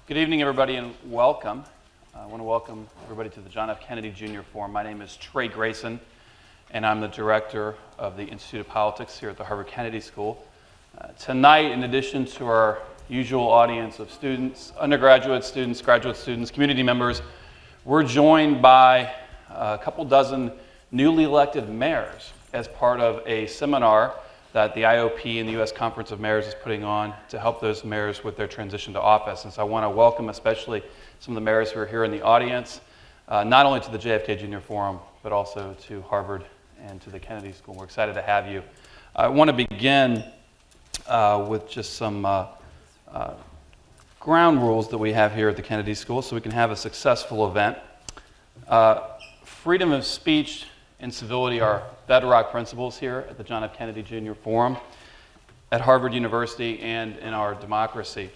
Good evening, everybody, and welcome. I want to welcome everybody to the John F. Kennedy Jr. Forum. My name is Trey Grayson, and I'm the director of the Institute of Politics here at the Harvard Kennedy School. Tonight, in addition to our usual audience of students, undergraduate students, graduate students, community members, we're joined by a couple dozen newly elected mayors as part of a seminar that the IOP and the U.S. Conference of Mayors is putting on to help those mayors with their transition to office. And so I want to welcome especially some of the mayors who are here in the audience, not only to the JFK Junior Forum, but also to Harvard and to the Kennedy School. We're excited to have you. I want to begin with just some ground rules that we have here at the Kennedy School so we can have a successful event. Freedom of speech and civility are bedrock principles here at the John F. Kennedy Jr. Forum, at Harvard University, and in our democracy.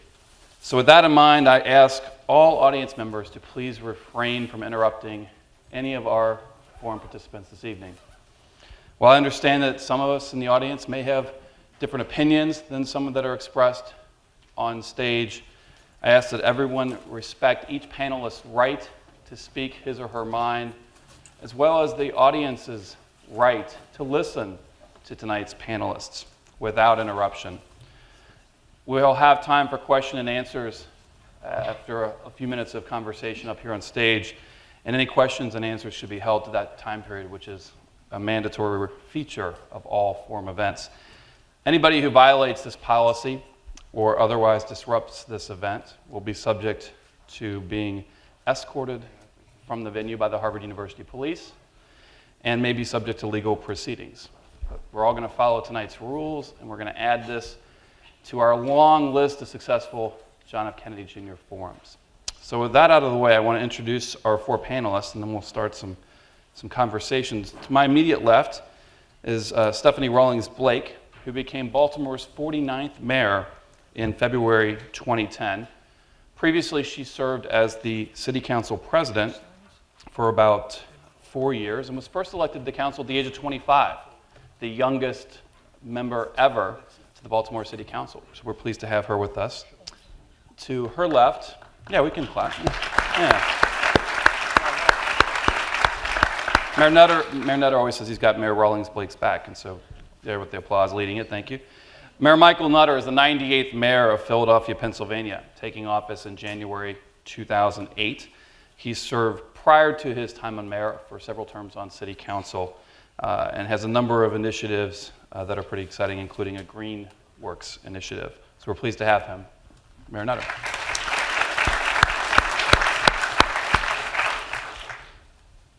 So with that in mind, I ask all audience members to please refrain from interrupting any of our forum participants this evening. While I understand that some of us in the audience may have different opinions than some that are expressed on stage, I ask that everyone respect each panelist's right to speak his or her mind, as well as the audience's right to listen to tonight's panelists without interruption. We'll have time for question and answers after a few minutes of conversation up here on stage, and any questions and answers should be held to that time period, which is a mandatory feature of all forum events. Anybody who violates this policy or otherwise disrupts this event will be subject to being escorted from the venue by the Harvard University Police and may be subject to legal proceedings. But we're all going to follow tonight's rules, and we're going to add this to our long list of successful John F. Kennedy Jr. forums. So with that out of the way, I want to introduce our four panelists, and then we'll start some conversations. To my immediate left is Stephanie Rawlings-Blake, who became Baltimore's 49th mayor in February 2010. Previously, she served as the city council president for about 4 years and was first elected to council at the age of 25, the youngest member ever to the Baltimore City Council. So we're pleased to have her with us. To her left, yeah, we can clap. Yeah. Mayor Nutter always says he's got Mayor Rawlings-Blake's back, and so there with the applause leading it, thank you. Mayor Michael Nutter is the 98th mayor of Philadelphia, Pennsylvania, taking office in January 2008. He served prior to his time on mayor for several terms on city council and has a number of initiatives that are pretty exciting, including a Green Works initiative. So we're pleased to have him. Mayor Nutter.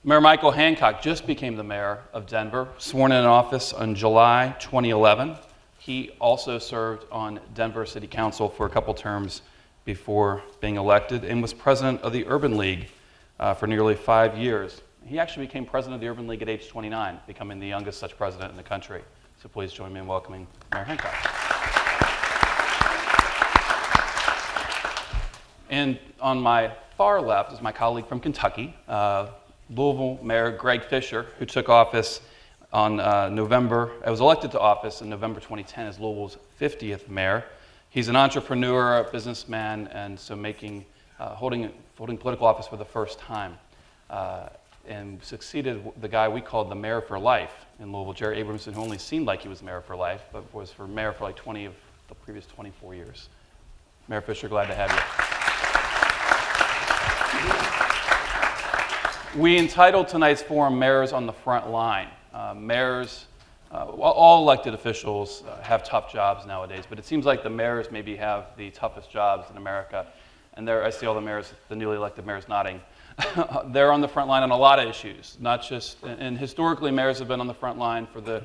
Mayor Michael Hancock just became the mayor of Denver, sworn in office in July 2011. He also served on Denver City Council for a couple terms before being elected and was president of the Urban League for nearly 5 years. He actually became president of the Urban League at age 29, becoming the youngest such president in the country. So please join me in welcoming Mayor Hancock. And on my far left is my colleague from Kentucky, Louisville Mayor Greg Fischer, who took office on was elected to office in November 2010 as Louisville's 50th mayor. He's an entrepreneur, a businessman, and so holding political office for the first time, and succeeded the guy we called the mayor for life in Louisville, Jerry Abramson, who only seemed like he was mayor for life, but was for mayor for like 20 of the previous 24 years. Mayor Fischer, glad to have you. We entitled tonight's forum Mayors on the Front Line. Mayors, all elected officials have tough jobs nowadays, but it seems like the mayors maybe have the toughest jobs in America. And there, I see all the mayors, the newly elected mayors nodding. They're on the front line on a lot of issues, not just, and historically mayors have been on the front line for the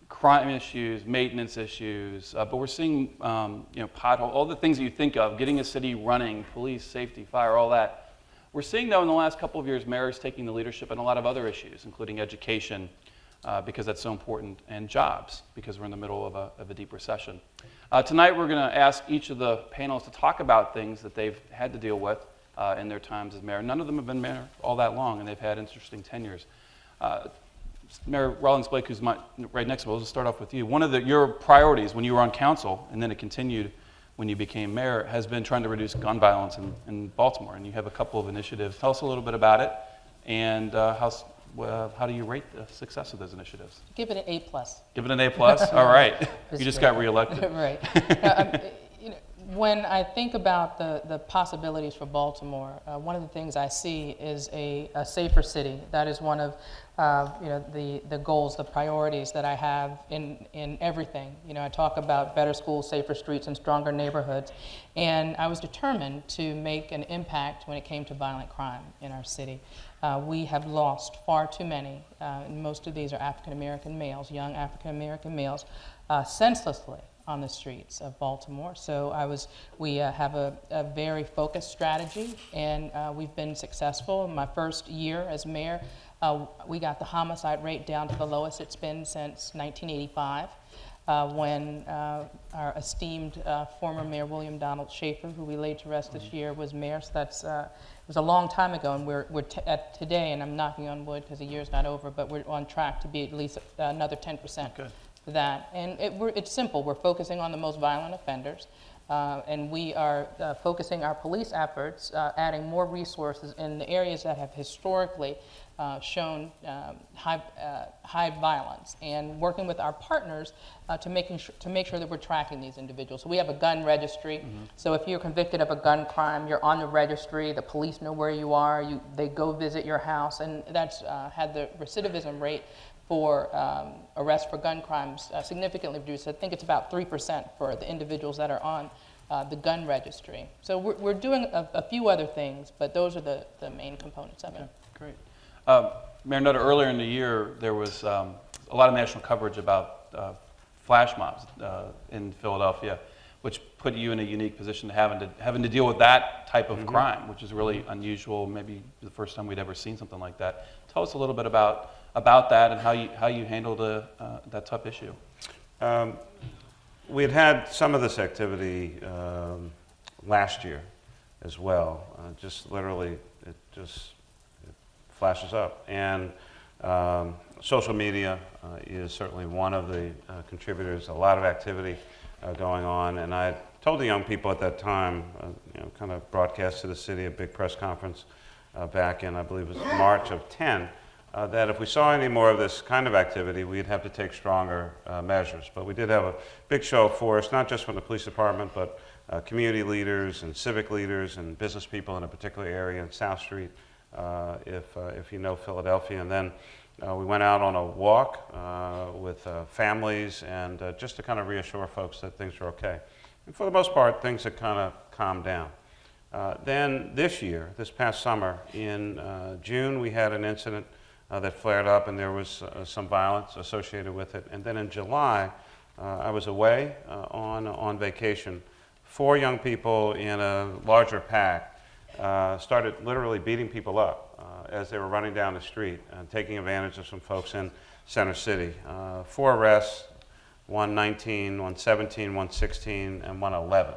crime issues, maintenance issues, but we're seeing pothole, all the things that you think of, getting a city running, police, safety, fire, all that. We're seeing, though, in the last couple of years, mayors taking the leadership in a lot of other issues, including education, because that's so important, and jobs, because we're in the middle of a deep recession. Tonight, we're going to ask each of the panelists to talk about things that they've had to deal with in their times as mayor. None of them have been mayor all that long, and they've had interesting tenures. Mayor Rawlings-Blake, who's right next to me, we'll just start off with you. One of your priorities when you were on council, and then it continued when you became mayor, has been trying to reduce gun violence in Baltimore, and you have a couple of initiatives. Tell us a little bit about it, and how do you rate the success of those initiatives? Give it an A+. Give it an A+? All right. You just got reelected. Right. When I think about the possibilities for Baltimore, one of the things I see is a safer city. That is one of the goals, the priorities that I have in everything. I talk about better schools, safer streets, and stronger neighborhoods. And I was determined to make an impact when it came to violent crime in our city. We have lost far too many, and most of these are African-American males, young African-American males, senselessly on the streets of Baltimore. So we have a very focused strategy, and we've been successful. In my first year as mayor, we got the homicide rate down to the lowest it's been since 1985, when our esteemed former Mayor William Donald Schaefer, who we laid to rest this year, was mayor. So it was a long time ago, and we're at today, and I'm knocking on wood because the year's not over, but we're on track to be at least another 10%. Good. That. And it's simple. We're focusing on the most violent offenders, and we are focusing our police efforts, adding more resources in the areas that have historically shown high violence, and working with our partners to make sure that we're tracking these individuals. So we have a gun registry. Mm-hmm. So if you're convicted of a gun crime, you're on the registry. The police know where you are. They go visit your house, and that's had the recidivism rate for arrests for gun crimes significantly reduced. I think it's about 3% for the individuals that are on the gun registry. So we're doing a few other things, but those are the main components of it. Great. Mayor Nutter, earlier in the year, there was a lot of national coverage about flash mobs in Philadelphia, which put you in a unique position having to deal with that type of crime, which is really unusual, maybe the first time we'd ever seen something like that. Tell us a little bit about that and how you handled that tough issue. We had some of this activity last year as well. Just literally, it flashes up. And social media is certainly one of the contributors. A lot of activity going on. And I told the young people at that time, kind of broadcast to the city, a big press conference back in, I believe it was March of 10, that if we saw any more of this kind of activity, we'd have to take stronger measures. But we did have a big show of force, not just from the police department, but community leaders and civic leaders and business people in a particular area in South Street, if you know Philadelphia. And then we went out on a walk with families, and just to kind of reassure folks that things are okay. And for the most part, things had kind of calmed down. Then this year, this past summer, in June, we had an incident that flared up, and there was some violence associated with it. And then in July, I was away on vacation. 4 young people in a larger pack started literally beating people up as they were running down the street and taking advantage of some folks in Center City. 4 arrests, one 19, one 17, one 16, and one 11.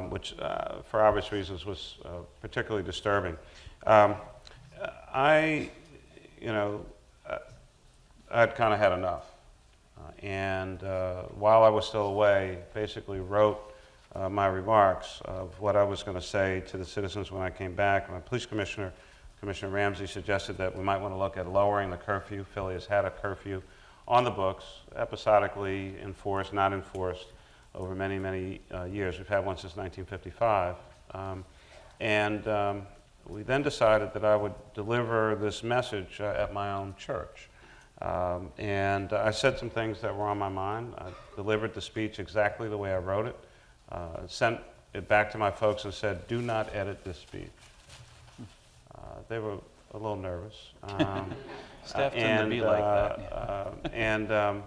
Which, for obvious reasons, was particularly disturbing. I'd kind of had enough. And while I was still away, basically wrote my remarks of what I was going to say to the citizens when I came back. My police commissioner, Commissioner Ramsey, suggested that we might want to look at lowering the curfew. Philly has had a curfew on the books, episodically enforced, not enforced, over many, many years. We've had one since 1955. We then decided that I would deliver this message at my own church. And I said some things that were on my mind. I delivered the speech exactly the way I wrote it, sent it back to my folks and said, do not edit this speech. They were a little nervous. Staff tend to be like that.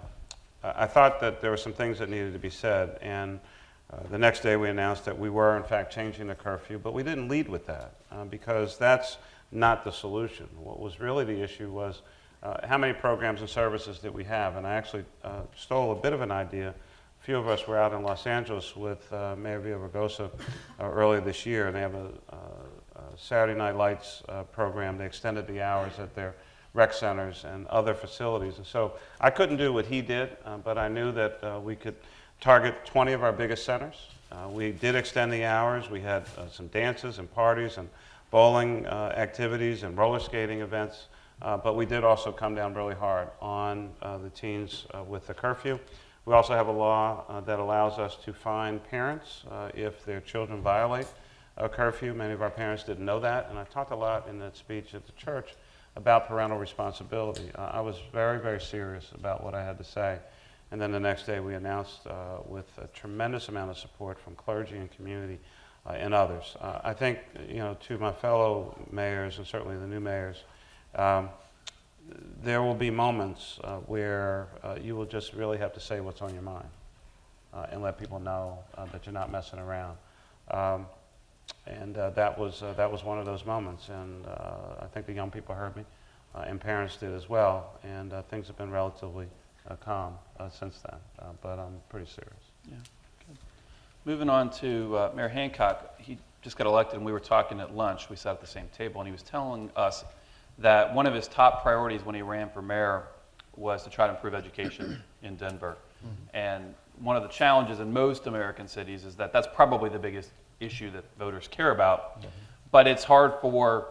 I thought that there were some things that needed to be said, and the next day we announced that we were in fact changing the curfew, but we didn't lead with that because that's not the solution. What was really the issue was how many programs and services did we have, and I actually stole a bit of an idea. A few of us were out in Los Angeles with Mayor Villaraigosa earlier this year, and they have a Saturday Night Lights program. They extended the hours at their rec centers and other facilities. And so I couldn't do what he did, but I knew that we could target 20 of our biggest centers. We did extend the hours. We had some dances and parties and bowling activities and roller skating events, but we did also come down really hard on the teens with the curfew. We also have a law that allows us to fine parents if their children violate a curfew. Many of our parents didn't know that, and I talked a lot in that speech at the church about parental responsibility. I was very, very serious about what I had to say. And then the next day we announced with a tremendous amount of support from clergy and community and others. I think, to my fellow mayors and certainly the new mayors, there will be moments where you will just really have to say what's on your mind and let people know that you're not messing around. That was one of those moments, and I think the young people heard me, and parents did as well, and things have been relatively calm since then, but I'm pretty serious. Yeah, good. Moving on to Mayor Hancock, he just got elected, and we were talking at lunch. We sat at the same table, and he was telling us that one of his top priorities when he ran for mayor was to try to improve education in Denver. Mm-hmm. And one of the challenges in most American cities is that that's probably the biggest issue that voters care about, mm-hmm. but it's hard for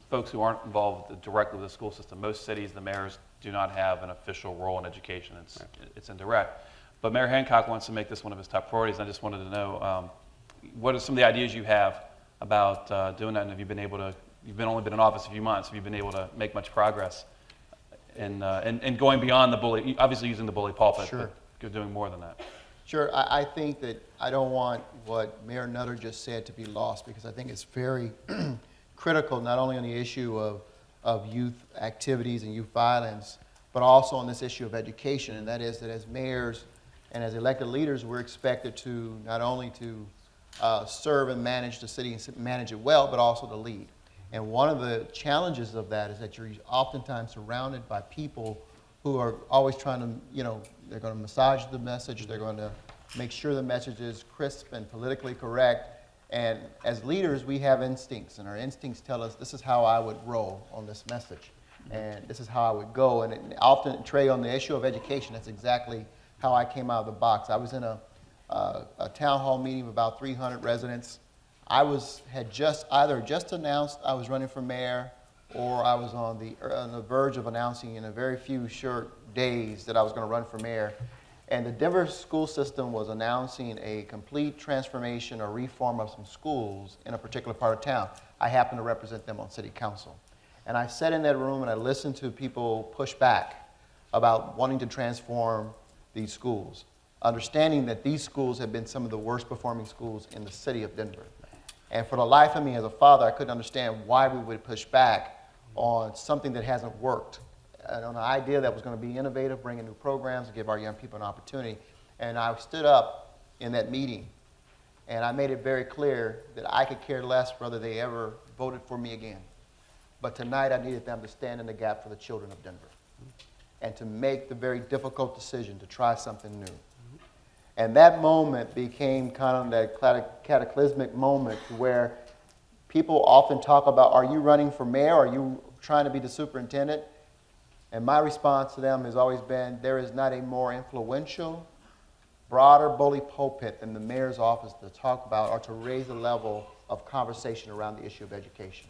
folks who aren't involved directly with the school system. Most cities, the mayors do not have an official role in education. It's indirect. But Mayor Hancock wants to make this one of his top priorities, and I just wanted to know what are some of the ideas you have about doing that, and have you been able to, only been in office a few months, have you been able to make much progress in going beyond the bully, obviously using the bully pulpit, Sure. but doing more than that? Sure. I think that I don't want what Mayor Nutter just said to be lost, because I think it's very critical, not only on the issue of youth activities and youth violence, but also on this issue of education. And that is that as mayors and as elected leaders, we're expected to not only to serve and manage the city and manage it well, but also to lead. And one of the challenges of that is that you're oftentimes surrounded by people who are always trying to, they're going to massage the message, they're going to make sure the message is crisp and politically correct. And as leaders, we have instincts, and our instincts tell us this is how I would roll on this message, and this is how I would go. And often, Trey, on the issue of education, that's exactly how I came out of the box. I was in a town hall meeting of about 300 residents. I had just announced I was running for mayor, or I was on the verge of announcing in a very few short days that I was going to run for mayor. And the Denver school system was announcing a complete transformation or reform of some schools in a particular part of town. I happen to represent them on city council. And I sat in that room and I listened to people push back about wanting to transform these schools, understanding that these schools have been some of the worst performing schools in the city of Denver. And for the life of me as a father, I couldn't understand why we would push back on something that hasn't worked, and on an idea that was going to be innovative, bring in new programs, and give our young people an opportunity. And I stood up in that meeting, and I made it very clear that I could care less whether they ever voted for me again. But tonight I needed them to stand in the gap for the children of Denver and to make the very difficult decision to try something new. And that moment became kind of that cataclysmic moment where people often talk about, are you running for mayor? Are you trying to be the superintendent? And my response to them has always been, there is not a more influential, broader bully pulpit than the mayor's office to talk about or to raise the level of conversation around the issue of education.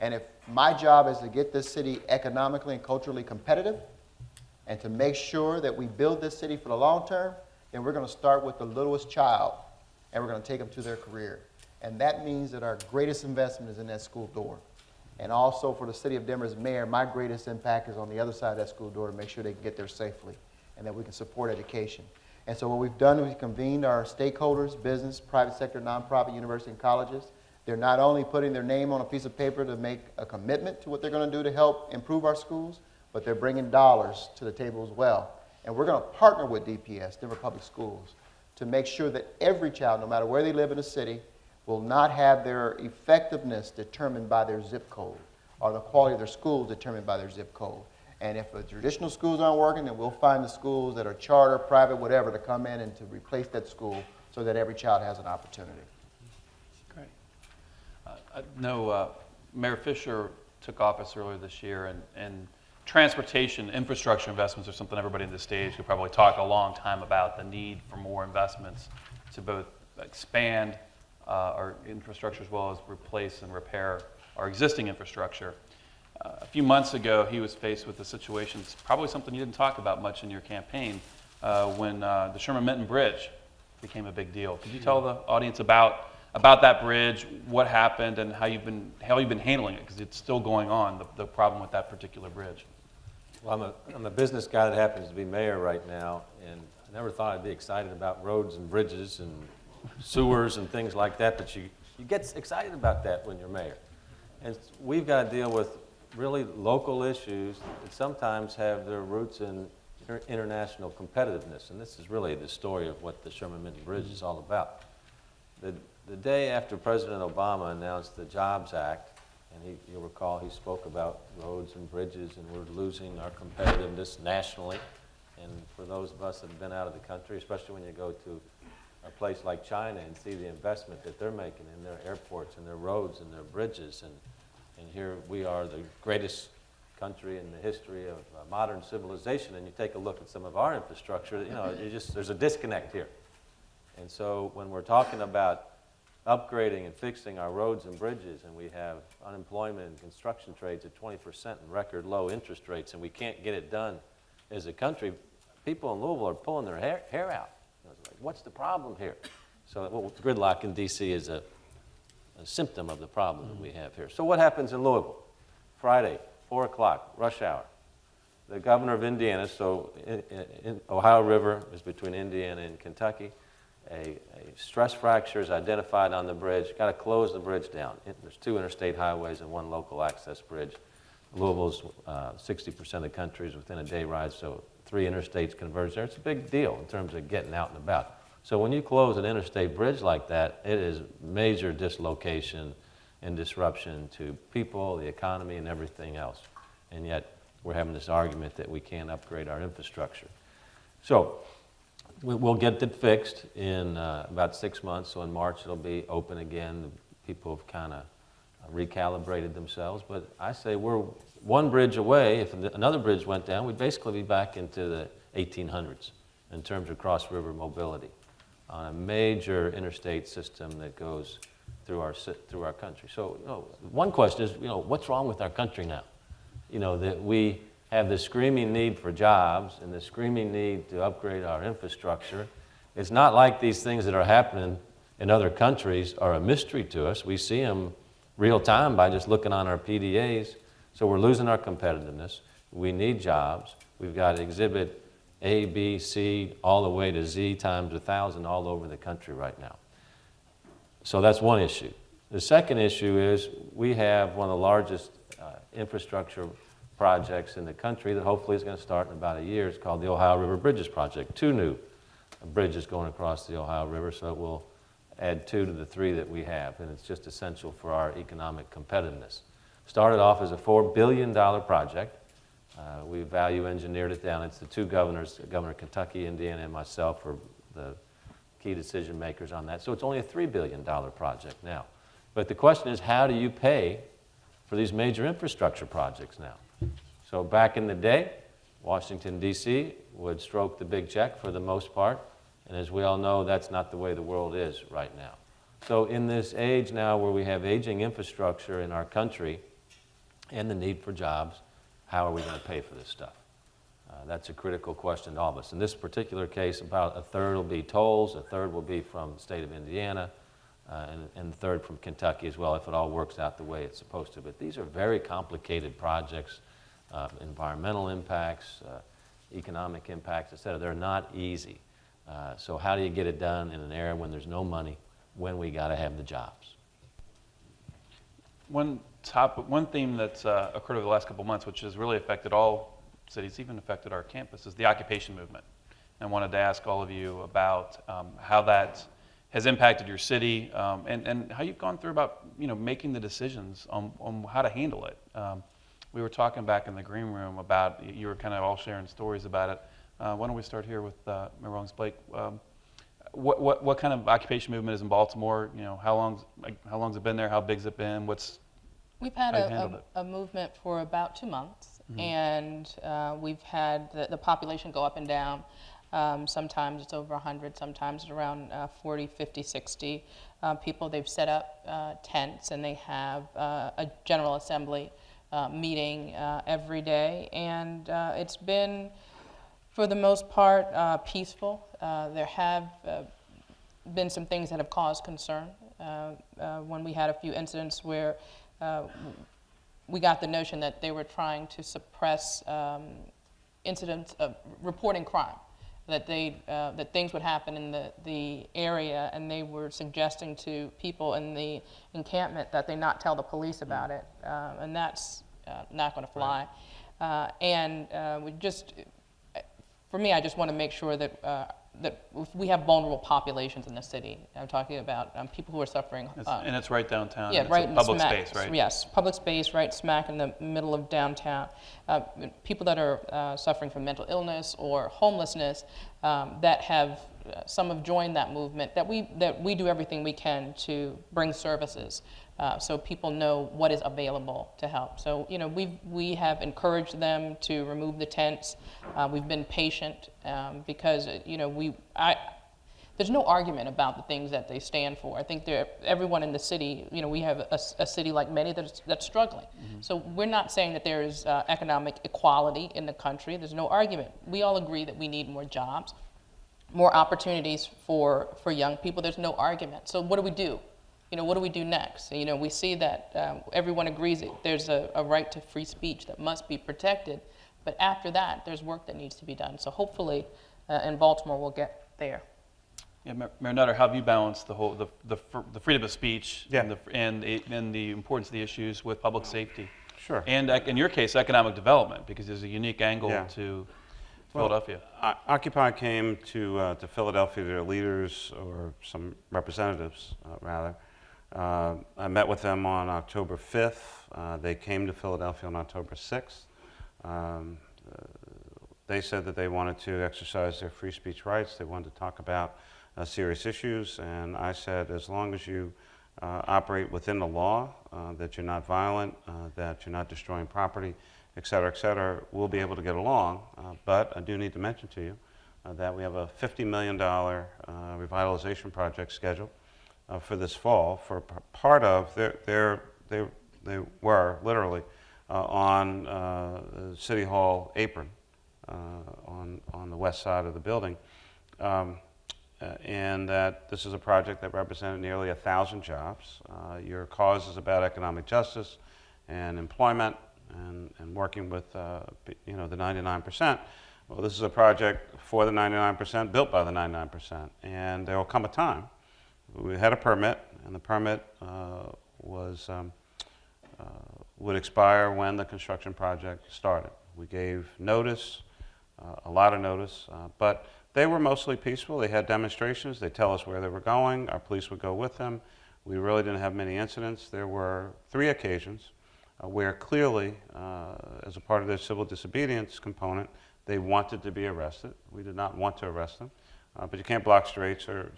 And if my job is to get this city economically and culturally competitive and to make sure that we build this city for the long term, then we're going to start with the littlest child and we're going to take them to their career. And that means that our greatest investment is in that school door. And also for the city of Denver's mayor, my greatest impact is on the other side of that school door to make sure they can get there safely and that we can support education. And so what we've done is we've convened our stakeholders, business, private sector, nonprofit, university, and colleges. They're not only putting their name on a piece of paper to make a commitment to what they're going to do to help improve our schools, but they're bringing dollars to the table as well. And we're going to partner with DPS, Denver Public Schools, to make sure that every child, no matter where they live in the city, will not have their effectiveness determined by their zip code or the quality of their schools determined by their zip code. And if the traditional schools aren't working, then we'll find the schools that are charter, private, whatever, to come in and to replace that school so that every child has an opportunity. Great. I know Mayor Fischer took office earlier this year, and transportation infrastructure investments are something everybody on this stage could probably talk a long time about, the need for more investments to both expand our infrastructure as well as replace and repair our existing infrastructure. A few months ago, he was faced with a situation, it's probably something you didn't talk about much in your campaign, when the Sherman-Minton Bridge became a big deal. Could you tell the audience about that bridge, what happened, and how you've been handling it, because it's still going on, the problem with that particular bridge? Well, I'm a business guy that happens to be mayor right now, and I never thought I'd be excited about roads and bridges and sewers and things like that, but you get excited about that when you're mayor. And we've got to deal with really local issues that sometimes have their roots in international competitiveness, and this is really the story of what the Sherman-Minton Bridge is all about. The day after President Obama announced the Jobs Act, and you'll recall he spoke about roads and bridges, and we're losing our competitiveness nationally. And for those of us that have been out of the country, especially when you go to a place like China and see the investment that they're making in their airports and their roads and their bridges, and here we are, the greatest country in the history of modern civilization, and you take a look at some of our infrastructure, there's a disconnect here. And so when we're talking about upgrading and fixing our roads and bridges, and we have unemployment and construction trades at 20% and record low interest rates, and we can't get it done as a country, people in Louisville are pulling their hair out. It's like, what's the problem here? So gridlock in D.C. is a symptom of the problem that we have here. So what happens in Louisville? Friday, 4 o'clock, rush hour. The governor of Indiana, so in Ohio River is between Indiana and Kentucky. A stress fracture is identified on the bridge. Got to close the bridge down. There's 2 interstate highways and 1 local access bridge. Louisville's 60% of the country is within a day ride, so 3 interstates converge there. It's a big deal in terms of getting out and about. So when you close an interstate bridge like that, it is major dislocation and disruption to people, the economy, and everything else. And yet we're having this argument that we can't upgrade our infrastructure. So we'll get it fixed in about 6 months. So in March it'll be open again. People have kind of recalibrated themselves. But I say we're 1 bridge away. If another bridge went down, we'd basically be back into the 1800s in terms of cross-river mobility on a major interstate system that goes through our country. So one question is, what's wrong with our country now? That we have this screaming need for jobs and the screaming need to upgrade our infrastructure. It's not like these things that are happening in other countries are a mystery to us. We see them real time by just looking on our PDAs. So we're losing our competitiveness. We need jobs. We've got exhibit A, B, C, all the way to Z times 1,000 all over the country right now. So that's one issue. The second issue is we have one of the largest infrastructure projects in the country that hopefully is going to start in about a year. It's called the Ohio River Bridges Project. 2 new bridges going across the Ohio River, so it will add 2 to the 3 that we have, and it's just essential for our economic competitiveness. Started off as a $4 billion project. We value engineered it down. It's the 2 governors, Governor of Kentucky, Indiana, and myself are the key decision makers on that. So it's only a $3 billion project now. But the question is, how do you pay for these major infrastructure projects now? So back in the day, Washington, D.C. would stroke the big check for the most part. And as we all know, that's not the way the world is right now. So in this age now where we have aging infrastructure in our country and the need for jobs, how are we going to pay for this stuff? That's a critical question to all of us. In this particular case, about a third will be tolls, a third will be from the state of Indiana, and a third from Kentucky as well, if it all works out the way it's supposed to. But these are very complicated projects, environmental impacts, economic impacts, et cetera. They're not easy. So how do you get it done in an era when there's no money, when we got to have the jobs? One theme that's occurred over the last couple of months, which has really affected all cities, even affected our campus, is the occupation movement. And I wanted to ask all of you about how that has impacted your city and how you've gone through about making the decisions on how to handle it. We were talking back in the green room about, you were kind of all sharing stories about it. Why don't we start here with Rawlings-Blake? What kind of occupation movement is in Baltimore? How long's it been there? How big's it been? We've had a movement for about 2 months. and we've had the population go up and down. Sometimes it's over 100, sometimes it's around 40, 50, 60 people. They've set up tents, and they have a General Assembly meeting every day, and it's been, for the most part, peaceful. There have been some things that have caused concern. When we had a few incidents where we got the notion that they were trying to suppress incidents of reporting crime, that that things would happen in the area, and they were suggesting to people in the encampment that they not tell the police about it, and that's not going to fly. We just, for me, I just want to make sure that that if we have vulnerable populations in the city. I'm talking about people who are suffering. And it's right downtown. Yeah, It's right a in public smack, space, right? Yes, public space, right smack in the middle of downtown. People that are suffering from mental illness or homelessness, that have some have joined that movement. That we do everything we can to bring services, so people know what is available to help. So we have encouraged them to remove the tents. We've been patient because there's no argument about the things that they stand for. I think everyone in the city, we have a city like many that's struggling. Mm-hmm. So we're not saying that there is economic equality in the country. There's no argument. We all agree that we need more jobs, more opportunities for young people. There's no argument. So what do we do? What do we do next? We see that everyone agrees that there's a right to free speech that must be protected. But after that, there's work that needs to be done. So hopefully in Baltimore we'll get there. Yeah, Mayor Nutter, how have you balanced the freedom of speech Yeah. and the importance of the issues with public safety? Sure. And in your case, economic development, because there's a unique angle Yeah. to Philadelphia. Occupy came to Philadelphia, their leaders, or some representatives, rather. I met with them on October 5th. They came to Philadelphia on October 6th. They said that they wanted to exercise their free speech rights. They wanted to talk about serious issues, and I said, as long as you operate within the law, that you're not violent, that you're not destroying property, et cetera, we'll be able to get along. But I do need to mention to you that we have a $50 million revitalization project scheduled for this fall. For part of they were literally on the City Hall apron on the west side of the building. And that this is a project that represented nearly 1,000 jobs. Your cause is about economic justice and employment and working with the 99%. Well, this is a project for the 99%, built by the 99%. And there will come a time. We had a permit, and the permit would expire when the construction project started. We gave notice, a lot of notice, but they were mostly peaceful. They had demonstrations. They tell us where they were going. Our police would go with them. We really didn't have many incidents. There were 3 occasions where clearly, as a part of their civil disobedience component, they wanted to be arrested. We did not want to arrest them, but you can't block streets or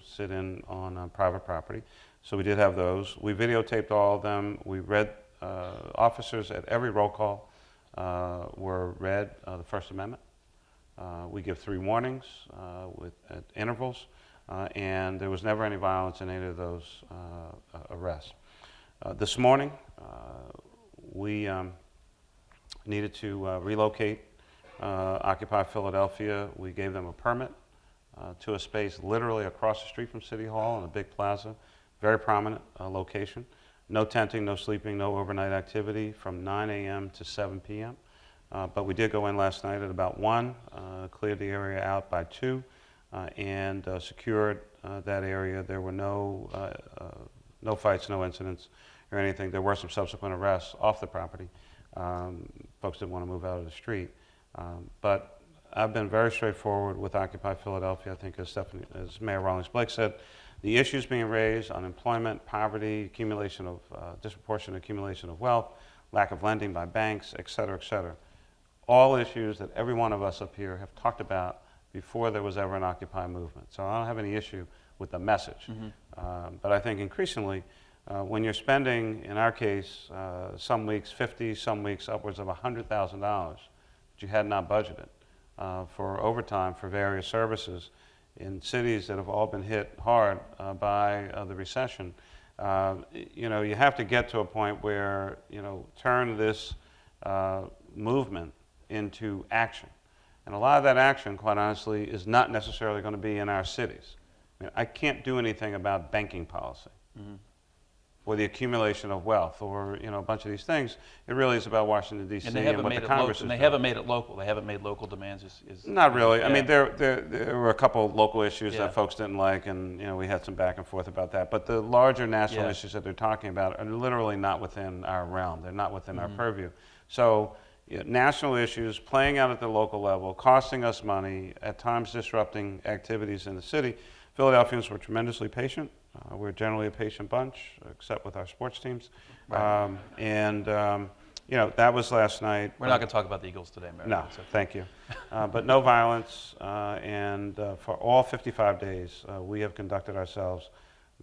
sit in on private property. So we did have those. We videotaped all of them. We read, officers at every roll call were read the First Amendment. We give 3 warnings at intervals, and there was never any violence in any of those arrests. This morning, we needed to relocate Occupy Philadelphia. We gave them a permit to a space literally across the street from City Hall in a big plaza, very prominent location. No tenting, no sleeping, no overnight activity from 9 a.m. to 7 p.m. But we did go in last night at about 1, cleared the area out by 2, and secured that area. There were no fights, no incidents or anything. There were some subsequent arrests off the property. Folks didn't want to move out of the street. But I've been very straightforward with Occupy Philadelphia. I think as Mayor Rawlings-Blake said, the issues being raised, unemployment, poverty, accumulation of, disproportionate accumulation of wealth, lack of lending by banks, et cetera, all issues that every one of us up here have talked about before there was ever an Occupy movement. So I don't have any issue with the message. Mm-hmm. But I think increasingly When you're spending, in our case, some weeks 50, some weeks upwards of $100,000 that you had not budgeted for overtime for various services in cities that have all been hit hard by the recession, you have to get to a point where, turn this movement into action. And a lot of that action, quite honestly, is not necessarily going to be in our cities. I can't do anything about banking policy or the accumulation of wealth or a bunch of these things. It really is about Washington, D.C. And they haven't what made the it Congress local. is They doing. haven't made it local. They haven't made local demands. Not really. I Yeah. mean, there were a couple of local issues Yeah. that folks didn't like, and we had some back and forth about that. But the larger national Yeah. issues that they're talking about are literally not within our realm. They're not within our purview. So national issues playing out at the local level, costing us money, at times disrupting activities in the city. Philadelphians were tremendously patient. We're generally a patient bunch, except with our sports teams. Right. That was last night. We're not going to talk about the Eagles today, Mayor. No, So- thank you. But no violence, and for all 55 days, we have conducted ourselves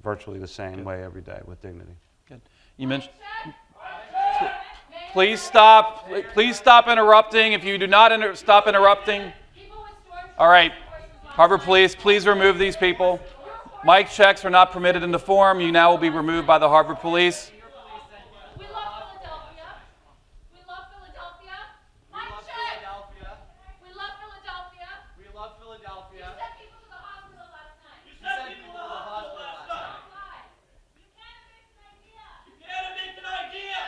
virtually the same way every day with dignity. Good. You mentioned. Please stop. Please stop interrupting. If you do not stop interrupting. All right. Harvard Police, please remove these people. Mic checks are not permitted in the forum. You now will be removed by the Harvard Police. We love Philadelphia. We love Philadelphia. Mike check. We love Philadelphia. We love Philadelphia. You sent people to the hospital last night. You sent people to the hospital last night. Lie. You can't evict an idea. You can't evict an idea.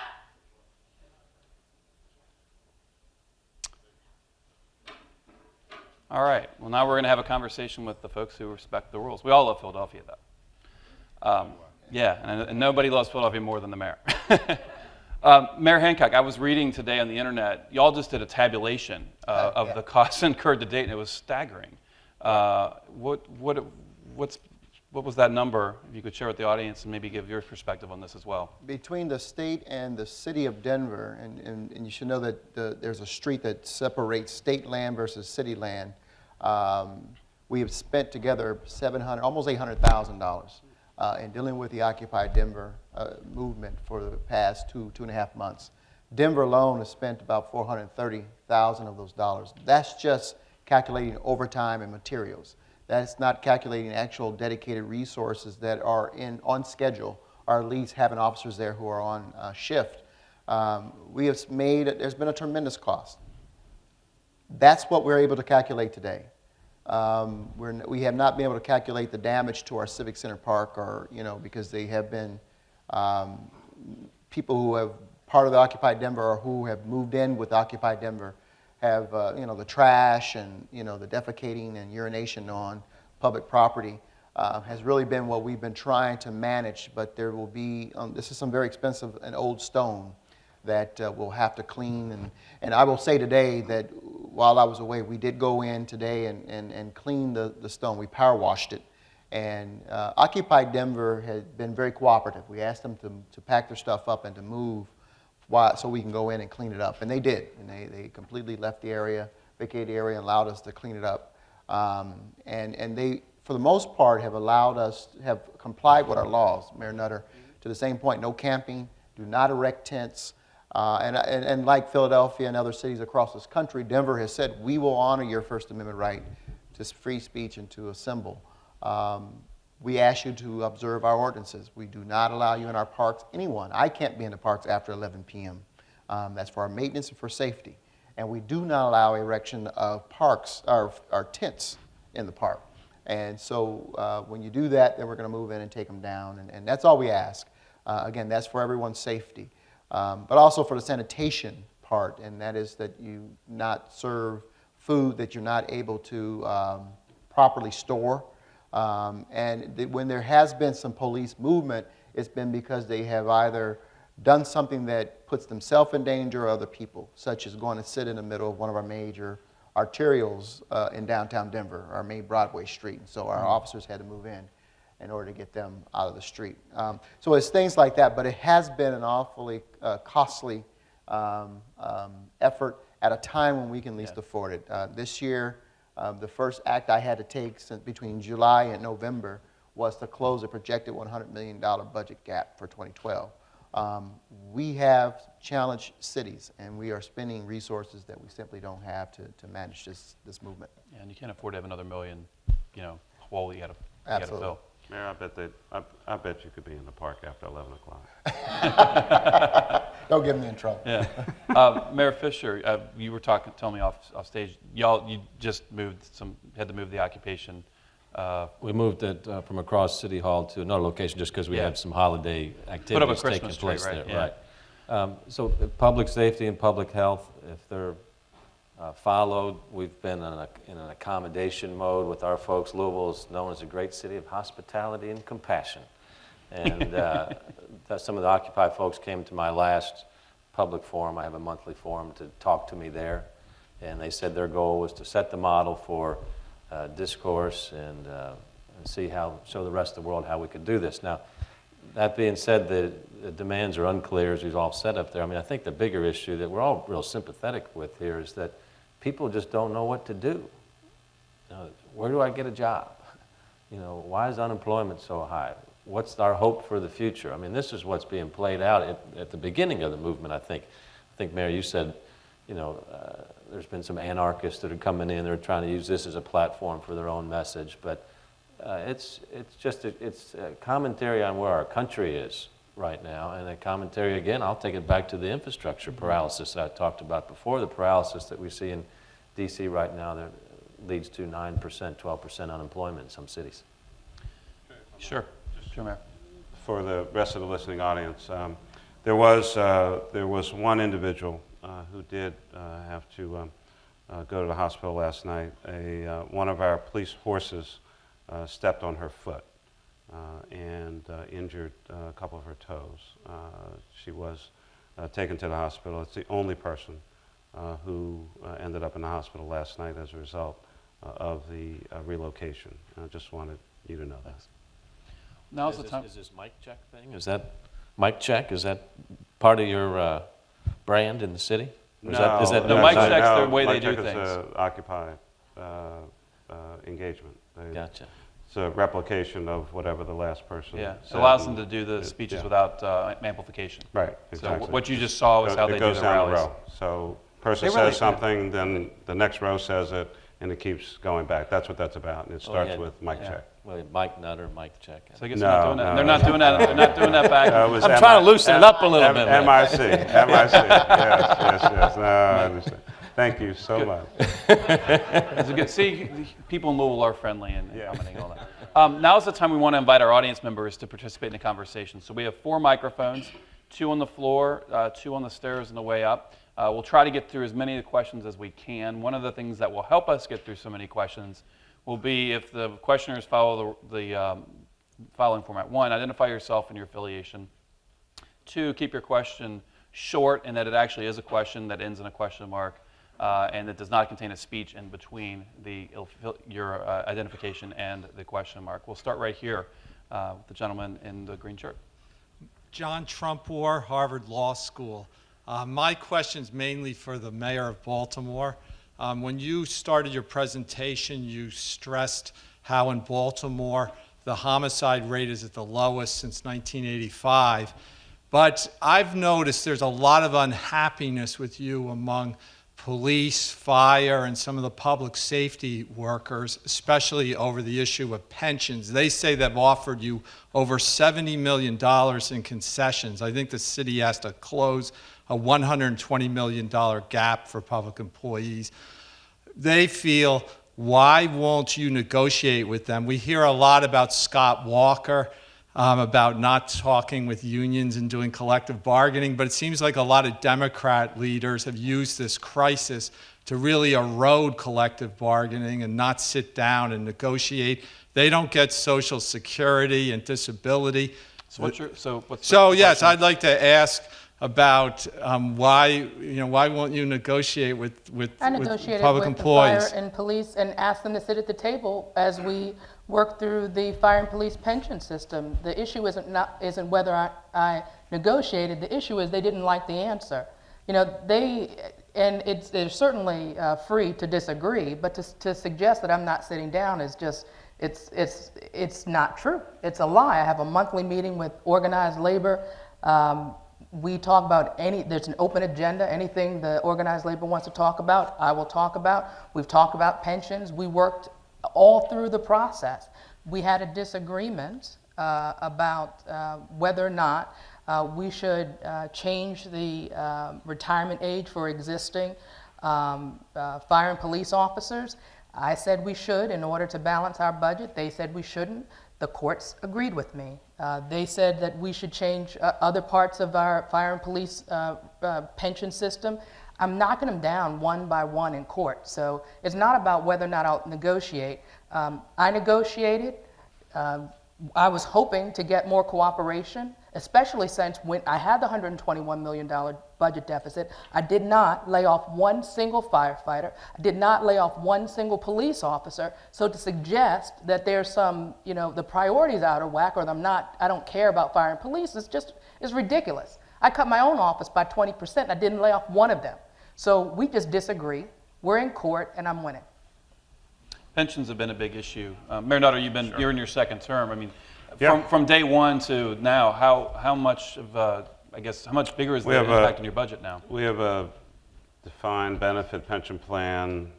All right. Well, now we're going to have a conversation with the folks who respect the rules. We all love Philadelphia, though. And nobody loves Philadelphia more than the mayor. Mayor Hancock, I was reading today on the internet. Y'all just did a tabulation of the costs incurred to date, and it was staggering. What was that number? If you could share with the audience and maybe give your perspective on this as well. Between the state and the city of Denver, and you should know that there's a street that separates state land versus city land. We have spent together almost $800,000 in dealing with the Occupy Denver movement for the past two and a half months. Denver alone has spent about $430,000 of those dollars. That's just calculating overtime and materials. That's not calculating actual dedicated resources that are on schedule, or at least having officers there who are on shift. There's been a tremendous cost. That's what we're able to calculate today. We have not been able to calculate the damage to our Civic Center Park, because they have been people who have part of the Occupy Denver or who have moved in with Occupy Denver have, the trash and, the defecating and urination on public property has really been what we've been trying to manage. But there will be, this is some very expensive and old stone that we'll have to clean. And I will say today that while I was away, we did go in today and clean the stone. We power washed it. And Occupy Denver had been very cooperative. We asked them to pack their stuff up and to move so we can go in and clean it up. And they did. And they completely left the area, vacated the area, and allowed us to clean it up. And they, for the most part, have complied with our laws, Mayor Nutter, to the same point. No camping, do not erect tents. And like Philadelphia and other cities across this country, Denver has said, we will honor your First Amendment right to free speech and to assemble. We ask you to observe our ordinances. We do not allow you in our parks, anyone. I can't be in the parks after 11 p.m. That's for our maintenance and for safety. And we do not allow erection of our tents in the park. And so when you do that, then we're going to move in and take them down. And that's all we ask. Again, that's for everyone's safety. But also for the sanitation part, and that is that you not serve food that you're not able to properly store. When there has been some police movement, it's been because they have either done something that puts themselves in danger or other people, such as going to sit in the middle of one of our major arterials in downtown Denver, our main Broadway street. And so our officers had to move in order to get them out of the street. So it's things like that, but it has been an awfully costly effort at a time when we can least afford it. This year, the first act I had to take between July and November was to close a projected $100 million budget gap for 2012. We have challenged cities, and we are spending resources that we simply don't have to manage this movement. Yeah, and you can't afford to have another million, hole you gotta Absolutely. fill. Mayor, I bet you could be in the park after 11 o'clock. Don't get me in trouble. Yeah. Mayor Fischer, you were telling me off stage, you just had to move the occupation. We moved it from across City Hall to another location just because we Yeah. had some holiday activities taking Christmas tree, place right? there. Yeah. Right. So public safety and public health, if they're followed, we've been in an accommodation mode with our folks. Louisville is known as a great city of hospitality and compassion. And some of the Occupy folks came to my last public forum. I have a monthly forum to talk to me there. And they said their goal was to set the model for discourse and show the rest of the world how we could do this. Now, that being said, the demands are unclear, as we've all said up there. I mean, I think the bigger issue that we're all real sympathetic with here is that people just don't know what to do. Where do I get a job? Why is unemployment so high? What's our hope for the future? I mean, this is what's being played out at the beginning of the movement, I think. I think, Mayor, you said, there's been some anarchists that are coming in. They're trying to use this as a platform for their own message. But it's a commentary on where our country is right now, and a commentary, again, I'll take it back to the infrastructure paralysis that I talked about before, the paralysis that we see in D.C. right now that leads to 9%, 12% unemployment in some cities. Sure, Mayor. For the rest of the listening audience, there was one individual who did have to go to the hospital last night. One of our police horses stepped on her foot and injured a couple of her toes. She was taken to the hospital. It's the only person who ended up in the hospital last night as a result of the relocation. I just wanted you to know that. Now's the time. Is this mic check thing? Is that mic check? Is that part of your brand in the city? Or is that No, mic check's the way they do Mic check things. is Occupy engagement. Gotcha. It's a replication of whatever the last person Yeah, it said. allows them to do the speeches yeah. without amplification. Right, So exactly. what you just saw was how they it do goes the down rallies. the row. So person They really- says something, then the next row says it, and it keeps going back. That's what that's about, and it starts yeah. with mic Yeah. check. Well, mic nutter, mic check. So I guess No, they're not doing that. no. They're not doing that. They're not doing that back. It was I'm trying to loosen it up a little bit. MIC. Yes. No, I understand. Thank you so much. It's a good, see, people in Louisville are friendly and Yeah. commenting on that. Now's the time we want to invite our audience members to participate in the conversation. So we have 4 microphones, 2 on the floor, 2 on the stairs on the way up. We'll try to get through as many of the questions as we can. One of the things that will help us get through so many questions will be if the questioners follow the following format. 1, identify yourself and your affiliation. 2, keep your question short and that it actually is a question that ends in a question mark. And it does not contain a speech in between your identification and the question mark. We'll start right here with the gentleman in the green shirt. John Trumpor, Harvard Law School. My question's mainly for the mayor of Baltimore. When you started your presentation, you stressed how in Baltimore the homicide rate is at the lowest since 1985. But I've noticed there's a lot of unhappiness with you among police, fire, and some of the public safety workers, especially over the issue of pensions. They say they've offered you over $70 million in concessions. I think the city has to close a $120 million gap for public employees. They feel, why won't you negotiate with them? We hear a lot about Scott Walker, about not talking with unions and doing collective bargaining, but it seems like a lot of Democrat leaders have used this crisis to really erode collective bargaining and not sit down and negotiate. They don't get Social Security and disability. So yes, I'd like to ask about why won't you negotiate with I negotiated public with employees? the fire and police and asked them to sit at the table as we work through the fire and police pension system. The issue isn't whether I negotiated. The issue is they didn't like the answer. They're certainly free to disagree, but to suggest that I'm not sitting down is just It's not true. It's a lie. I have a monthly meeting with organized labor. We talk about there's an open agenda. Anything the organized labor wants to talk about, I will talk about. We've talked about pensions. We worked all through the process. We had a disagreement about whether or not we should change the retirement age for existing fire and police officers. I said we should in order to balance our budget. They said we shouldn't. The courts agreed with me. They said that we should change other parts of our fire and police pension system. I'm knocking them down one by one in court. So it's not about whether or not I'll negotiate. I negotiated. I was hoping to get more cooperation, especially since when I had the $121 million budget deficit, I did not lay off one single firefighter. I did not lay off one single police officer. So to suggest that there's some, the priorities out of whack, or I don't care about fire and police, is ridiculous. I cut my own office by 20%, and I didn't lay off one of them. So we just disagree. We're in court, and I'm winning. Pensions have been a big issue. Mayor Nutter, you're in your second term. I mean, Yeah. from day one to now, how much of how much bigger is the impact on your budget now? We have a defined benefit pension plan.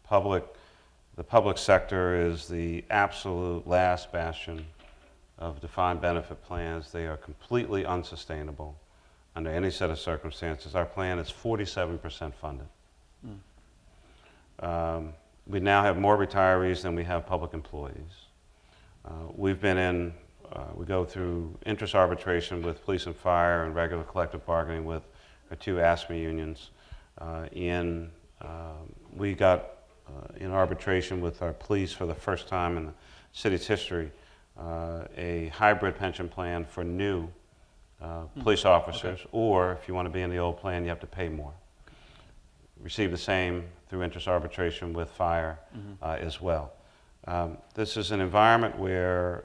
The public sector is the absolute last bastion of defined benefit plans. They are completely unsustainable under any set of circumstances. Our plan is 47% funded. We now have more retirees than we have public employees. We go through interest arbitration with police and fire and regular collective bargaining with our two ASME unions. We got in arbitration with our police for the first time in the city's history, a hybrid pension plan for new police officers, or if you want to be in the old plan, you have to pay more. Receive the same through interest arbitration with fire as well. This is an environment where